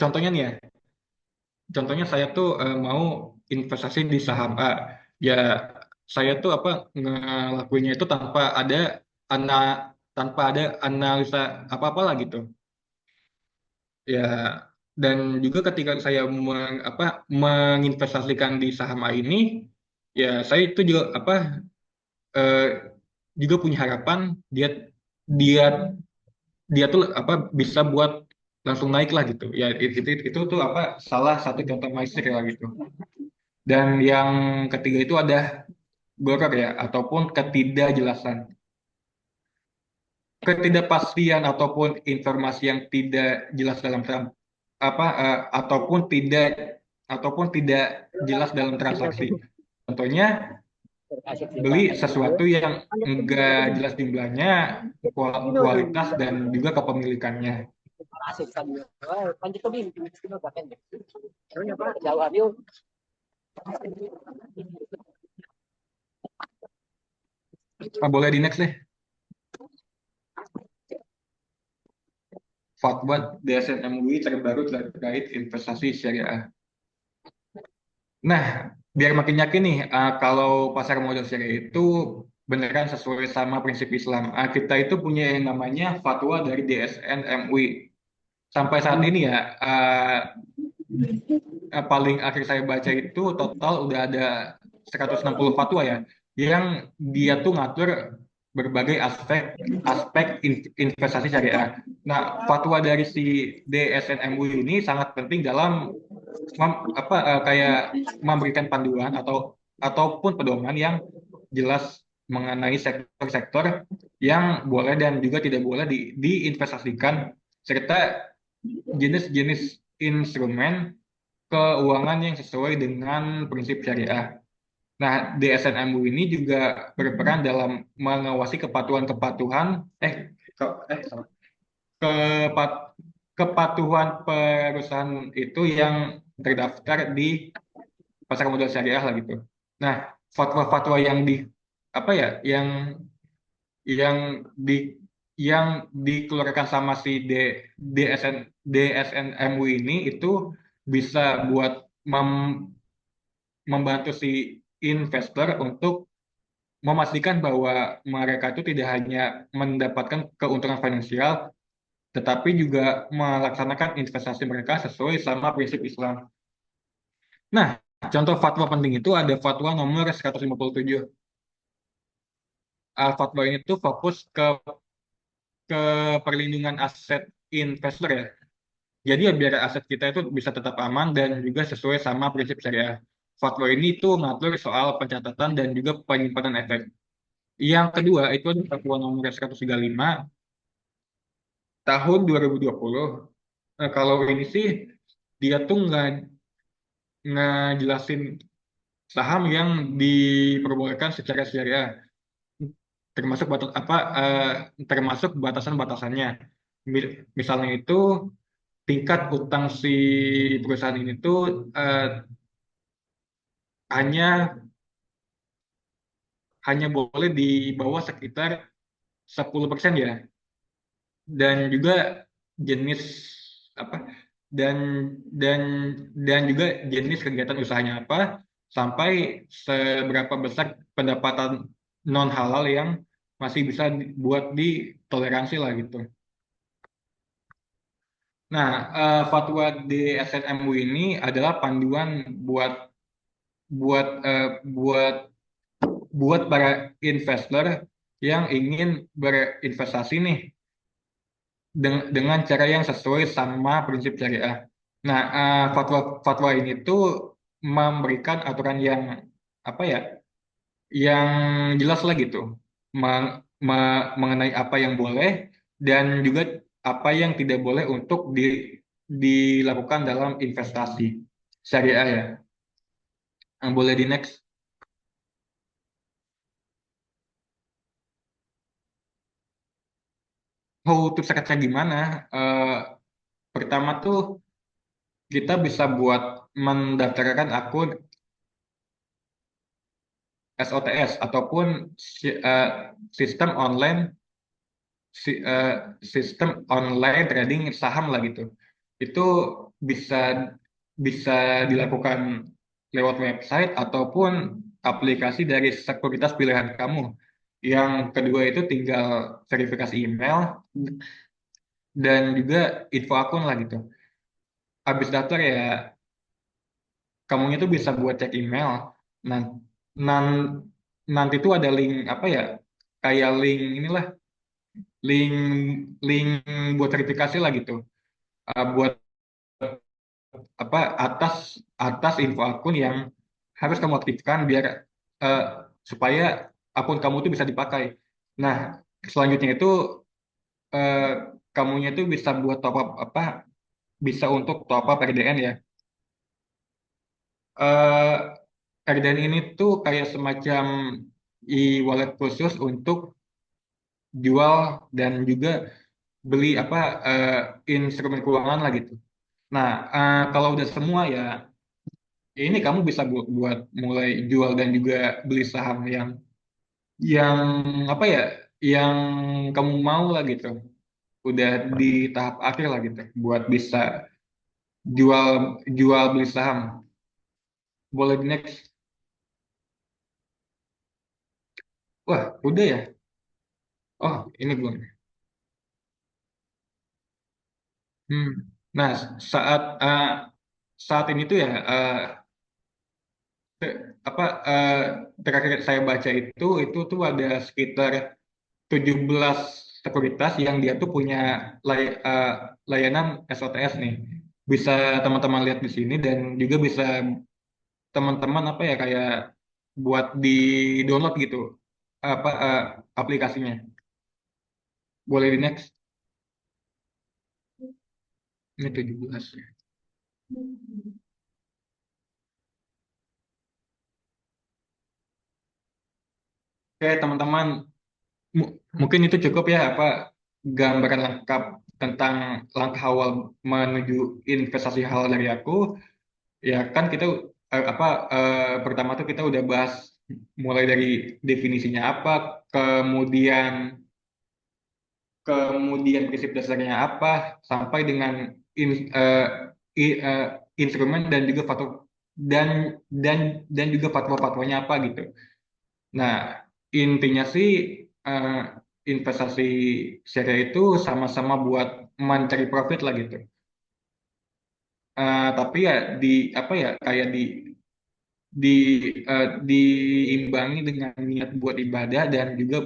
contohnya nih ya, contohnya saya tuh mau investasi di saham A. Ya saya tuh ngelakuinnya itu ana tanpa ada analisa apa-apa lah gitu. Ya, dan juga ketika saya menginvestasikan di saham A ini, ya saya itu juga eh, juga punya harapan dia dia dia tuh bisa buat langsung naik lah gitu. Ya itu tuh salah satu contoh maestri lah gitu. Dan yang ketiga itu ada borok ya, ataupun ketidakjelasan. Ketidakpastian ataupun informasi yang tidak jelas dalam ataupun tidak jelas dalam transaksi. Contohnya beli sesuatu yang enggak jelas jumlahnya, kualitas dan juga kepemilikannya. Boleh di next deh. Fatwa DSN MUI terbaru terkait investasi syariah. Nah, biar makin yakin nih, kalau pasar modal syariah itu beneran sesuai sama prinsip Islam. Kita itu punya yang namanya fatwa dari DSN MUI. Sampai saat ini ya, paling akhir saya baca itu total udah ada 160 fatwa ya, yang dia tuh ngatur berbagai aspek aspek investasi syariah. Nah, fatwa dari si DSN MUI ini sangat penting dalam kayak memberikan panduan ataupun pedoman yang jelas mengenai sektor-sektor yang boleh dan juga tidak boleh diinvestasikan, serta jenis-jenis instrumen keuangan yang sesuai dengan prinsip syariah. Nah, DSN MUI ini juga berperan dalam mengawasi kepatuhan-kepatuhan salah. kepat, kepatuhan perusahaan itu yang terdaftar di pasar modal syariah lah gitu. Nah, fatwa-fatwa yang di apa ya, yang di yang dikeluarkan sama si DSN MUI ini itu bisa buat membantu si investor untuk memastikan bahwa mereka itu tidak hanya mendapatkan keuntungan finansial, tetapi juga melaksanakan investasi mereka sesuai sama prinsip Islam. Nah, contoh fatwa penting itu ada fatwa nomor 157. Fatwa ini tuh fokus ke perlindungan aset investor ya. Jadi ya biar aset kita itu bisa tetap aman dan juga sesuai sama prinsip syariah. Fatwa ini tuh ngatur soal pencatatan dan juga penyimpanan efek. Yang kedua itu ada Fatwa nomor 135 tahun 2020. Kalau ini sih dia tuh ngejelasin saham yang diperbolehkan secara syariah, termasuk termasuk batasan-batasannya. Misalnya itu tingkat utang si perusahaan ini tuh hanya hanya boleh di bawah sekitar 10% ya. Dan juga jenis apa dan dan dan juga jenis kegiatan usahanya apa, sampai seberapa besar pendapatan non halal yang masih bisa buat ditoleransi lah gitu. Nah, fatwa DSN MUI ini adalah panduan buat buat eh, buat buat para investor yang ingin berinvestasi nih dengan cara yang sesuai sama prinsip syariah. Nah, fatwa ini tuh memberikan aturan yang apa ya, yang jelas lah gitu, mengenai apa yang boleh dan juga apa yang tidak boleh untuk dilakukan dalam investasi syariah ya. Boleh di next. How to start gimana? Pertama tuh kita bisa buat mendaftarkan akun SOTS ataupun sistem online si- eh, sistem online trading saham lah gitu. Itu bisa bisa dilakukan lewat website ataupun aplikasi dari sekuritas pilihan kamu. Yang kedua itu tinggal verifikasi email dan juga info akun lah gitu. Habis daftar ya kamunya tuh bisa buat cek email. Nah, nan, nanti tuh ada link apa ya? Kayak link inilah, link link buat verifikasi lah gitu. Buat apa atas atas info akun yang harus kamu aktifkan biar eh, supaya akun kamu itu bisa dipakai. Nah, selanjutnya itu eh, kamunya itu bisa buat top up apa? Bisa untuk top up RDN ya. Eh RDN ini tuh kayak semacam e-wallet khusus untuk jual dan juga beli apa eh, instrumen keuangan lah gitu. Nah, kalau udah semua ya ini kamu bisa buat mulai jual dan juga beli saham yang apa ya yang kamu mau lah gitu udah di tahap akhir lah gitu buat bisa jual jual beli saham boleh di next. Wah udah ya. Oh ini belum. Hmm. Nah saat saat ini tuh ya apa terakhir saya baca itu tuh ada sekitar 17 sekuritas yang dia tuh punya layanan SOTS nih. Bisa teman-teman lihat di sini dan juga bisa teman-teman apa ya kayak buat di download gitu apa aplikasinya. Boleh di next. Ini 17. Oke, teman-teman, mungkin itu cukup ya apa gambaran lengkap tentang langkah awal menuju investasi halal dari aku. Ya kan kita apa pertama tuh kita udah bahas mulai dari definisinya apa, kemudian kemudian prinsip dasarnya apa, sampai dengan in, eh, eh, instrumen dan juga fatwa dan dan dan juga fatwa-fatwanya apa gitu. Nah, intinya sih eh, investasi syariah itu sama-sama buat mencari profit lah gitu. Tapi ya di apa ya kayak di diimbangi dengan niat buat ibadah dan juga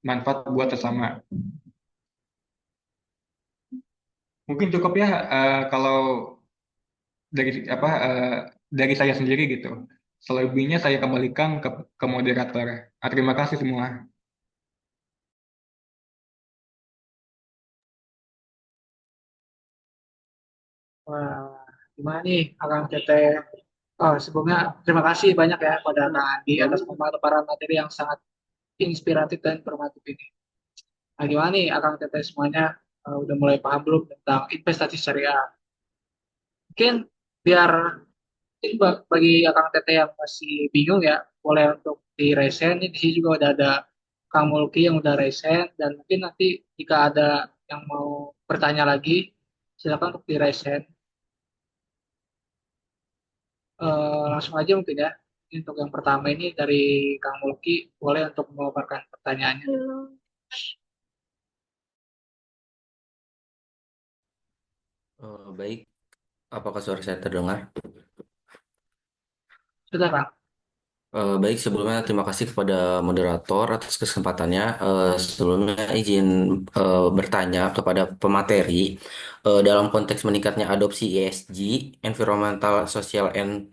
manfaat buat sesama. Mungkin cukup ya kalau dari apa dari saya sendiri gitu. Selebihnya saya kembalikan ke moderator. Terima kasih semua. Wah, gimana nih Akang Teteh? Oh, sebelumnya terima kasih banyak ya pada Kang Andi atas pemaparan materi yang sangat inspiratif dan informatif ini. Nah, gimana nih Akang Teteh semuanya udah mulai paham belum tentang investasi syariah? Mungkin biar ini bagi Akang Teteh yang masih bingung ya, boleh untuk di resen. Ini di sini juga udah ada Kang Mulki yang udah resen dan mungkin nanti jika ada yang mau bertanya lagi, silakan untuk di resen. Langsung aja mungkin ya. Ini untuk yang pertama ini dari Kang Mulki, boleh untuk memaparkan pertanyaannya. Baik, apakah suara saya terdengar? Sudah, Kang. Baik, sebelumnya terima kasih kepada moderator atas kesempatannya. Sebelumnya izin bertanya kepada pemateri dalam konteks meningkatnya adopsi ESG, Environmental, Social, and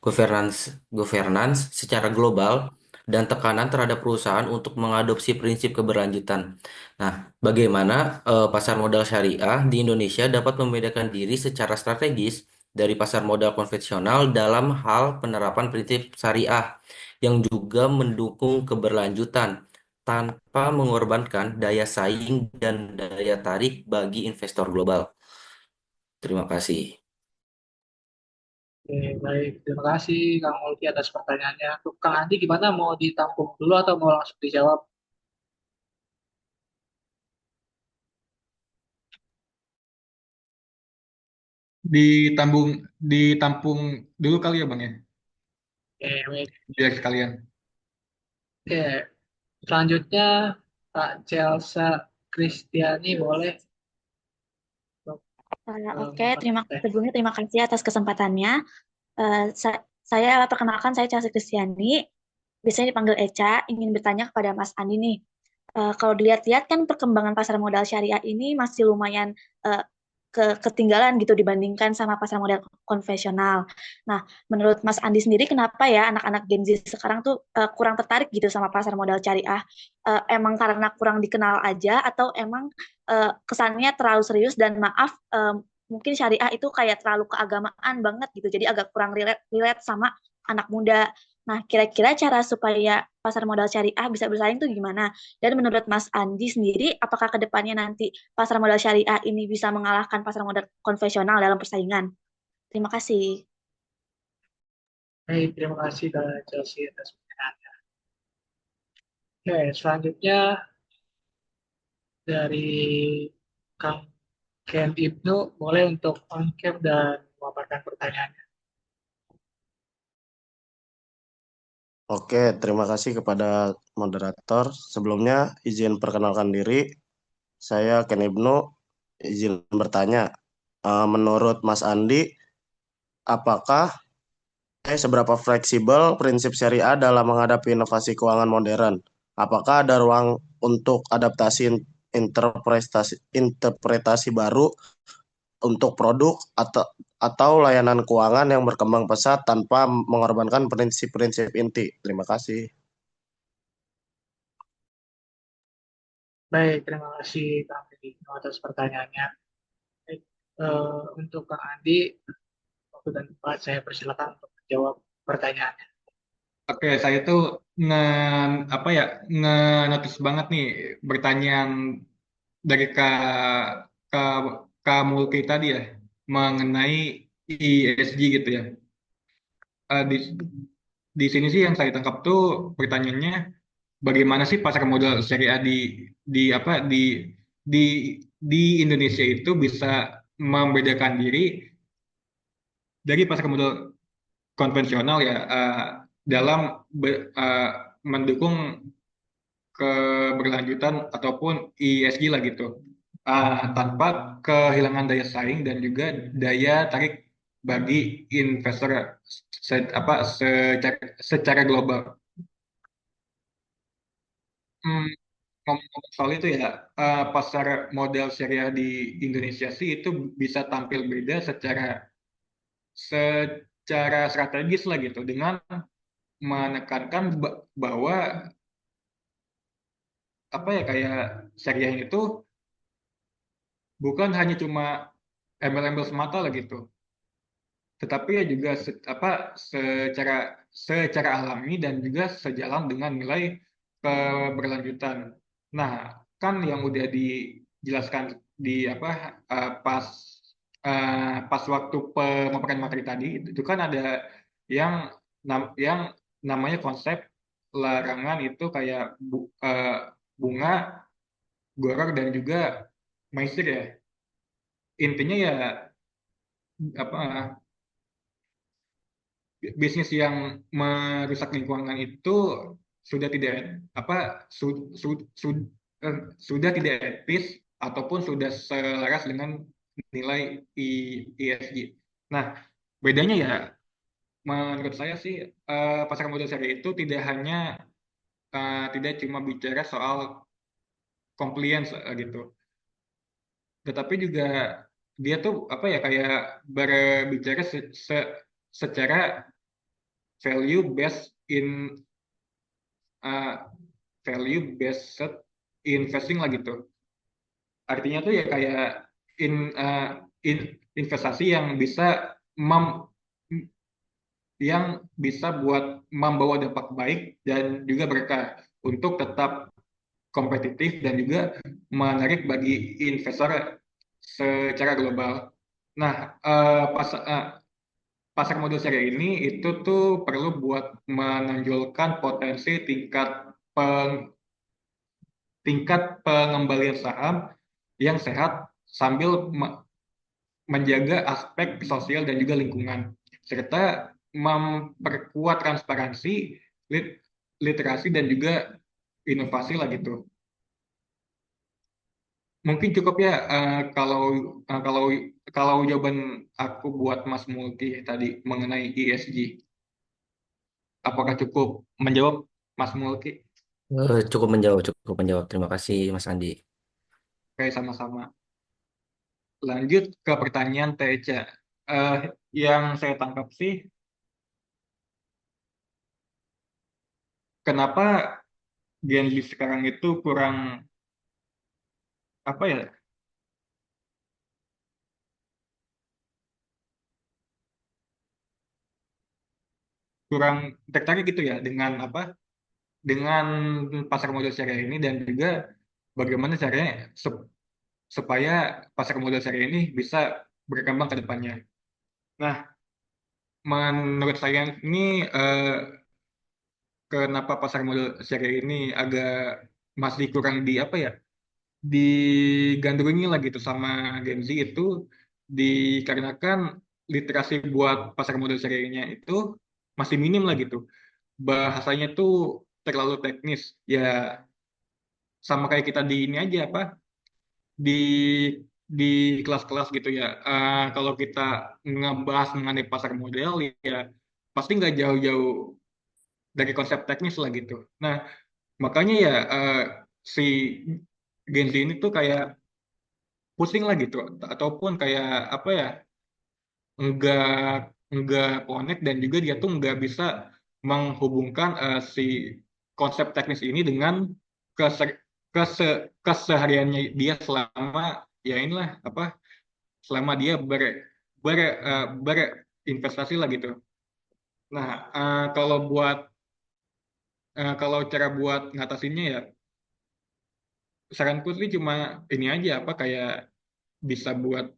Governance, Governance secara global dan tekanan terhadap perusahaan untuk mengadopsi prinsip keberlanjutan. Nah, bagaimana pasar modal syariah di Indonesia dapat membedakan diri secara strategis dari pasar modal konvensional dalam hal penerapan prinsip syariah yang juga mendukung keberlanjutan tanpa mengorbankan daya saing dan daya tarik bagi investor global. Terima kasih. Oke, baik. Terima kasih Kang Mulki atas pertanyaannya. Untuk Kang Andi gimana? Mau ditampung dulu atau mau langsung dijawab? Ditambung, ditampung dulu kali ya Bang ya, Oke, baik. biar sekalian. Oke, selanjutnya Kak Celsa Kristiani boleh Oke, mengangkat teh. sebelumnya terima kasih atas kesempatannya. Saya perkenalkan, saya Chelsea Kristiani, biasanya dipanggil Eca, ingin bertanya kepada Mas Andi nih. Kalau dilihat-lihat kan perkembangan pasar modal syariah ini masih lumayan eh, ketinggalan gitu dibandingkan sama pasar modal konvensional. Nah, menurut Mas Andi sendiri kenapa ya anak-anak Gen Z sekarang tuh kurang tertarik gitu sama pasar modal syariah? Emang karena kurang dikenal aja atau emang kesannya terlalu serius dan maaf mungkin syariah itu kayak terlalu keagamaan banget gitu. Jadi agak kurang relate sama anak muda. Nah, kira-kira cara supaya pasar modal syariah bisa bersaing tuh gimana? Dan menurut Mas Andi sendiri, apakah ke depannya nanti pasar modal syariah ini bisa mengalahkan pasar modal konvensional dalam persaingan? Terima kasih. Baik, terima kasih Kak Chelsea atas pertanyaannya. Oke, selanjutnya dari Kang Ken Ibnu boleh untuk on cam dan memaparkan pertanyaannya. Oke, terima kasih kepada moderator. Sebelumnya izin perkenalkan diri, saya Ken Ibnu, izin bertanya. Menurut Mas Andi, apakah seberapa fleksibel prinsip syariah dalam menghadapi inovasi keuangan modern? Apakah ada ruang untuk adaptasi interpretasi baru untuk produk atau layanan keuangan yang berkembang pesat tanpa mengorbankan prinsip-prinsip inti? Terima kasih. Baik, terima kasih Kang Ibnu atas pertanyaannya. Baik, untuk Kang Andi, waktu dan tempat saya persilakan untuk menjawab pertanyaannya. Oke, saya tuh nge apa ya nge notice banget nih pertanyaan dari Kak Kak Mulki tadi ya mengenai ESG gitu ya. Di sini sih yang saya tangkap tuh pertanyaannya bagaimana sih pasar modal syariah di apa di di Indonesia itu bisa membedakan diri dari pasar modal konvensional ya dalam mendukung keberlanjutan ataupun ESG lah gitu. Tanpa kehilangan daya saing dan juga daya tarik bagi investor secara global. Hmm, Ngomong-ngomong soal itu ya, pasar modal syariah di Indonesia sih itu bisa tampil beda secara strategis lah gitu dengan menekankan bahwa apa ya kayak syariah itu bukan hanya cuma embel-embel semata lah gitu, tetapi ya juga secara secara alami dan juga sejalan dengan nilai keberlanjutan. Nah, kan yang udah dijelaskan di pas pas waktu pemaparan materi tadi itu kan ada yang yang namanya konsep larangan itu kayak bunga, goror dan juga maisir ya. Intinya ya apa bisnis yang merusak lingkungan itu sudah tidak apa su, su, su- sudah tidak etis ataupun sudah selaras dengan nilai ESG. Nah, bedanya ya menurut saya sih pasar modal syariah itu tidak cuma bicara soal compliance gitu, tetapi juga dia tuh apa ya kayak berbicara secara value based uh, value based investing lah gitu. Artinya tuh ya kayak in, uh, investasi mem, yang bisa buat membawa dampak baik dan juga berkah untuk tetap kompetitif dan juga menarik bagi investor secara global. Nah, pasar modal syariah ini itu tuh perlu buat menonjolkan potensi tingkat pengembalian saham yang sehat sambil menjaga aspek sosial dan juga lingkungan, serta memperkuat transparansi, literasi, dan juga inovasi lah gitu. Mungkin cukup ya kalau jawaban aku buat Mas Mulki tadi mengenai ESG. Apakah cukup menjawab Mas Mulki? Cukup menjawab, cukup menjawab. Terima kasih, Mas Andi. Kayak sama-sama. Lanjut ke pertanyaan Teca. Eh, yang saya tangkap sih, kenapa Gen Z sekarang itu kurang apa ya, kurang tertarik gitu ya dengan apa, dengan pasar modal syariah ini, dan juga bagaimana caranya supaya pasar modal syariah ini bisa berkembang ke depannya. Nah, menurut saya ini kenapa pasar modal syariah ini agak masih kurang di apa ya, digandrungi lah gitu sama Gen Z itu, dikarenakan literasi buat pasar modal syariahnya itu masih minim lah gitu. Bahasanya tuh terlalu teknis. Ya sama kayak kita di ini aja apa, di di kelas-kelas gitu ya. Kalau kita ngebahas mengenai pasar modal ya pasti nggak jauh-jauh dari konsep teknis lah gitu. Nah, makanya ya si Gen Z ini tuh kayak pusing lah gitu, ataupun kayak apa ya, nggak nggak connect, dan juga dia tuh nggak bisa menghubungkan si konsep teknis ini dengan kese, kese, kesehariannya dia selama ya inilah apa, selama dia ber berinvestasi lah gitu. Nah, kalau cara buat ngatasinnya ya, saranku sih cuma ini aja apa, kayak bisa buat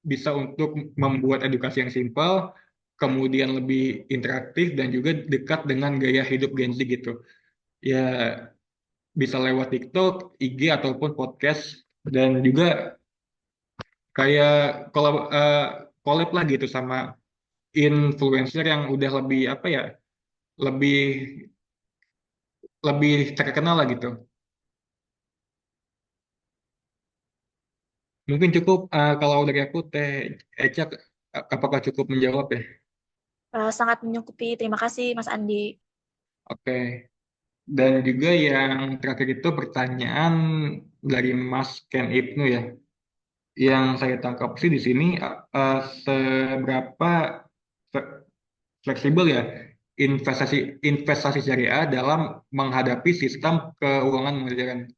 bisa untuk membuat edukasi yang simpel, kemudian lebih interaktif, dan juga dekat dengan gaya hidup Gen Z gitu. Ya bisa lewat TikTok, IG, ataupun podcast, dan juga kayak kalau collab lah gitu sama influencer yang udah lebih apa ya, lebih lebih terkenal lah gitu. Mungkin cukup kalau dari aku Teh Eca, apakah cukup menjawab ya? Sangat menyangkupi. Terima kasih, Mas Andi. Oke. Dan juga yang terakhir itu pertanyaan dari Mas Ken Ibnu ya. Yang saya tangkap sih di sini seberapa fe- fleksibel ya investasi investasi syariah dalam menghadapi sistem keuangan modern.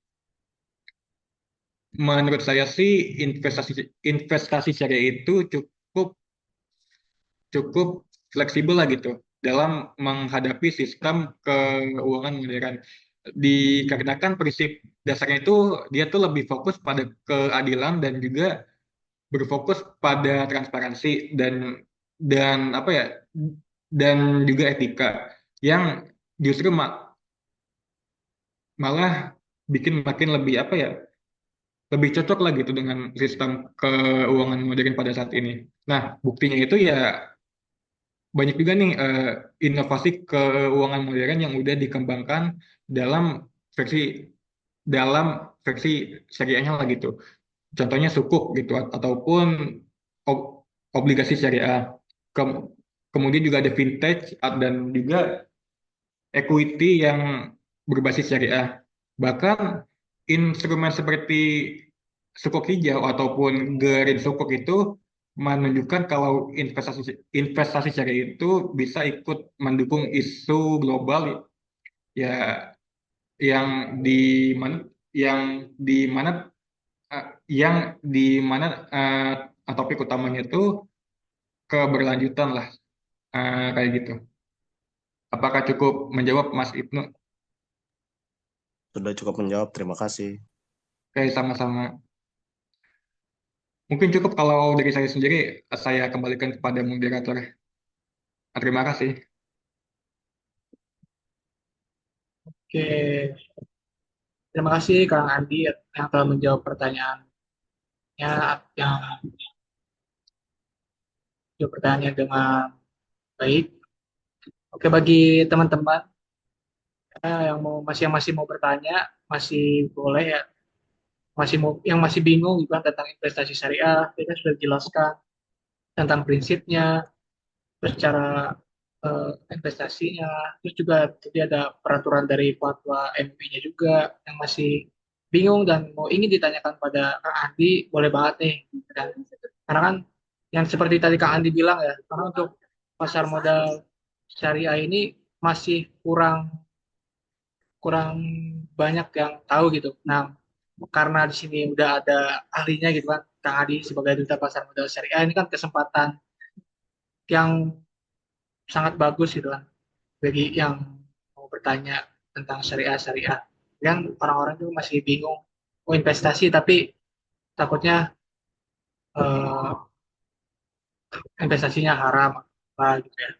Menurut saya sih investasi investasi syariah itu cukup cukup fleksibel lah gitu dalam menghadapi sistem keuangan modern. Dikarenakan prinsip dasarnya itu dia tuh lebih fokus pada keadilan, dan juga berfokus pada transparansi, dan apa ya, dan juga etika yang justru malah bikin makin lebih apa ya, lebih cocok lah gitu dengan sistem keuangan modern pada saat ini. Nah, buktinya itu ya banyak juga nih inovasi keuangan modern yang udah dikembangkan dalam versi dalam versi syariahnya lah gitu. Contohnya sukuk gitu, ataupun ob- obligasi syariah. Kem- Kemudian juga ada vintage, dan juga equity yang berbasis syariah. Bahkan instrumen seperti sukuk hijau ataupun gerin sukuk itu menunjukkan kalau investasi investasi syariah itu bisa ikut mendukung isu global ya, yang di mana yang di mana eh, yang di mana topik utamanya itu keberlanjutan lah, kayak gitu. Apakah cukup menjawab Mas Ibnu? Sudah cukup menjawab, terima kasih. Kayak sama-sama. Mungkin cukup kalau dari saya sendiri, saya kembalikan kepada moderator. Terima kasih. Oke, terima kasih Kang Andi yang telah menjawab pertanyaannya, yang jawab pertanyaannya dengan baik. Oke, bagi teman-teman yang masih mau bertanya, masih boleh ya, yang masih bingung juga tentang investasi syariah, kita sudah jelaskan tentang prinsipnya, terus cara investasinya, terus juga tadi ada peraturan dari fatwa MUI-nya juga yang masih bingung dan mau ingin ditanyakan pada Kang Andi, boleh banget nih. Dan, karena kan yang seperti tadi Kang Andi bilang ya, karena untuk pasar modal syariah ini masih kurang kurang banyak yang tahu gitu. Nah, karena di sini udah ada ahlinya gitu kan, Kang Adi sebagai duta pasar modal syariah ini kan kesempatan yang sangat bagus gitu kan bagi yang mau bertanya tentang syariah-syariah. Kan orang-orang itu masih bingung mau investasi tapi takutnya eh, investasinya haram apa gitu ya.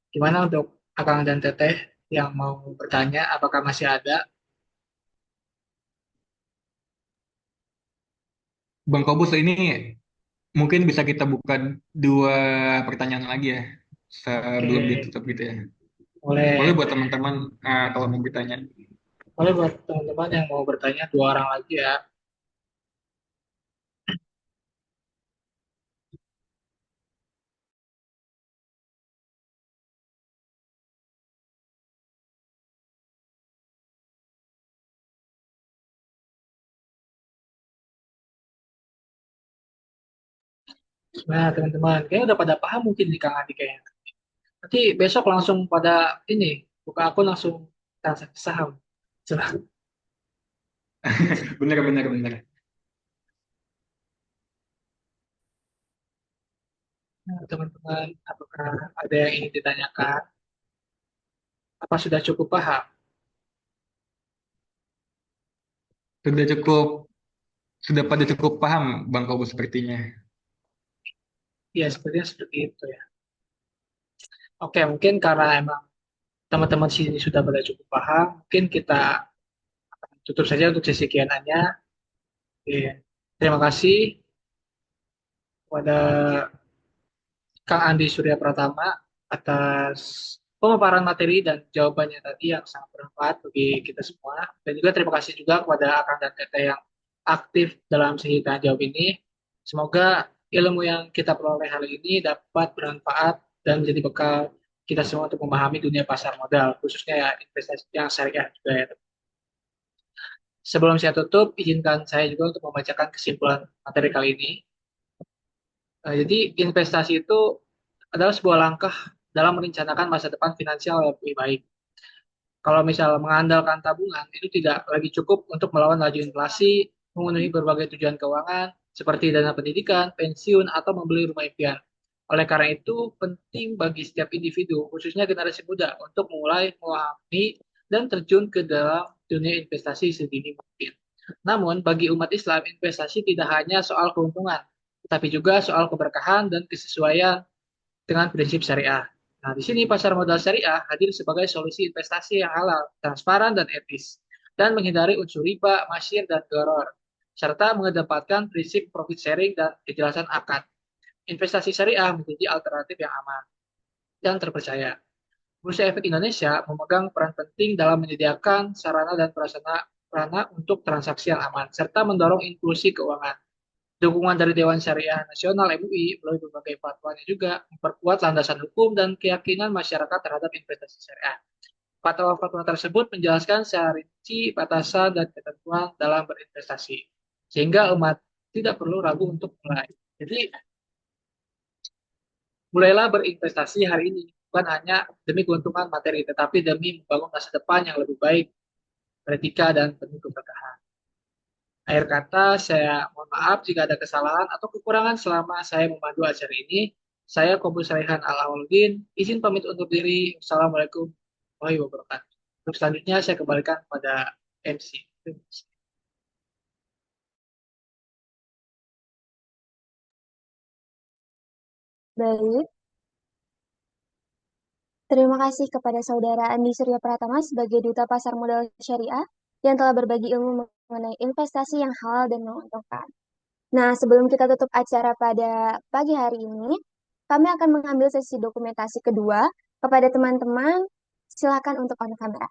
Gimana untuk Akang dan Teteh yang mau bertanya apakah masih ada? Bang Kobus, ini mungkin bisa kita buka dua pertanyaan lagi ya, sebelum Oke, ditutup gitu ya. Boleh boleh. buat teman-teman kalau mau bertanya. Boleh buat teman-teman yang mau bertanya dua orang lagi ya. Nah, teman-teman, kayaknya udah pada paham mungkin nih Kang Adi kayaknya. Nanti besok langsung pada ini, buka akun langsung transaksi saham. Coba. Bener, bener, bener. Nah, teman-teman, apakah ada yang ingin ditanyakan? Apa sudah cukup paham? Sudah cukup, sudah pada cukup paham Bang Kobus sepertinya. Ya, sepertinya seperti itu ya. Oke, mungkin karena emang teman-teman sini sudah pada cukup paham, mungkin kita tutup saja untuk sesi Q&A-nya. Oke. Terima kasih kepada Kang Andi Surya Pratama atas pemaparan materi dan jawabannya tadi yang sangat bermanfaat bagi kita semua. Dan juga terima kasih juga kepada Akang dan Teteh yang aktif dalam sesi tanya jawab ini. Semoga ilmu yang kita peroleh hari ini dapat bermanfaat dan menjadi bekal kita semua untuk memahami dunia pasar modal, khususnya ya investasi yang syariah juga ya. Sebelum saya tutup, izinkan saya juga untuk membacakan kesimpulan materi kali ini. Jadi investasi itu adalah sebuah langkah dalam merencanakan masa depan finansial yang lebih baik. Kalau misal mengandalkan tabungan, itu tidak lagi cukup untuk melawan laju inflasi, memenuhi berbagai tujuan keuangan, seperti dana pendidikan, pensiun, atau membeli rumah impian. Oleh karena itu, penting bagi setiap individu, khususnya generasi muda, untuk mulai memahami dan terjun ke dalam dunia investasi sedini mungkin. Namun, bagi umat Islam, investasi tidak hanya soal keuntungan, tetapi juga soal keberkahan dan kesesuaian dengan prinsip syariah. Nah, di sini pasar modal syariah hadir sebagai solusi investasi yang halal, transparan, dan etis, dan menghindari unsur riba, masyir, dan doror, serta mengedepankan prinsip profit sharing dan kejelasan akad. Investasi syariah menjadi alternatif yang aman dan terpercaya. Bursa Efek Indonesia memegang peran penting dalam menyediakan sarana dan prasarana untuk transaksi yang aman, serta mendorong inklusi keuangan. Dukungan dari Dewan Syariah Nasional MUI melalui berbagai fatwanya juga memperkuat landasan hukum dan keyakinan masyarakat terhadap investasi syariah. Fatwa-fatwa tersebut menjelaskan secara rinci batasan dan ketentuan dalam berinvestasi, sehingga umat tidak perlu ragu untuk mulai. Jadi, mulailah berinvestasi hari ini, bukan hanya demi keuntungan materi, tetapi demi membangun masa depan yang lebih baik, beretika, dan penuh keberkahan. Akhir kata, saya mohon maaf jika ada kesalahan atau kekurangan selama saya memandu acara ini. Saya Kobus Raihan Al-Awaludin, izin pamit undur diri. Assalamualaikum warahmatullahi wabarakatuh. Untuk selanjutnya saya kembalikan pada MC. Terima kasih. Baik, terima kasih kepada Saudara Andi Surya Pratama sebagai Duta Pasar Modal Syariah yang telah berbagi ilmu mengenai investasi yang halal dan menguntungkan. Nah, sebelum kita tutup acara pada pagi hari ini, kami akan mengambil sesi dokumentasi kedua kepada teman-teman. Silakan untuk on kamera.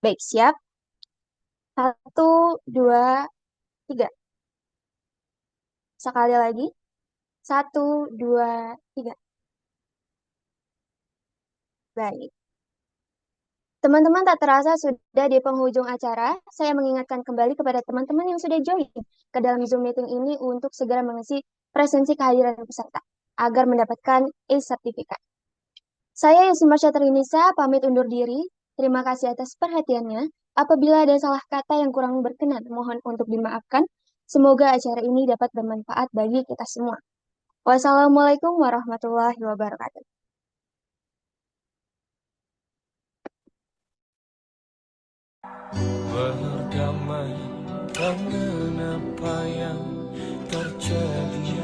Baik, siap. 1, 2, 3. Sekali lagi. 1, 2, 3. Baik. Teman-teman, tak terasa sudah di penghujung acara. Saya mengingatkan kembali kepada teman-teman yang sudah join ke dalam Zoom meeting ini untuk segera mengisi presensi kehadiran peserta agar mendapatkan e-sertifikat. Saya Yosi Marsha Trinisa, pamit undur diri. Terima kasih atas perhatiannya. Apabila ada salah kata yang kurang berkenan, mohon untuk dimaafkan. Semoga acara ini dapat bermanfaat bagi kita semua. Wassalamualaikum warahmatullahi wabarakatuh. Berdamai dengan apa yang terjadi,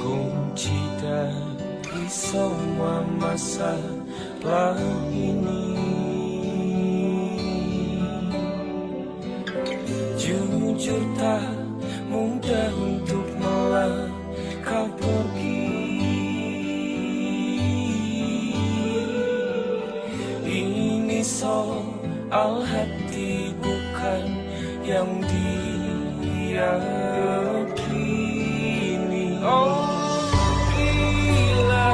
kunci dari semua masalah ini. Jujur tak mudah untuk melangkah pergi. Ini soal hati bukan yang diyakini. Oh gila,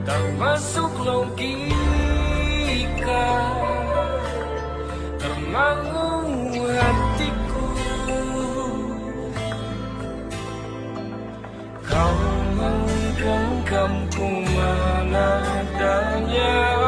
tak masuk logika, termangu hatiku. Kau menggenggamku mana adanya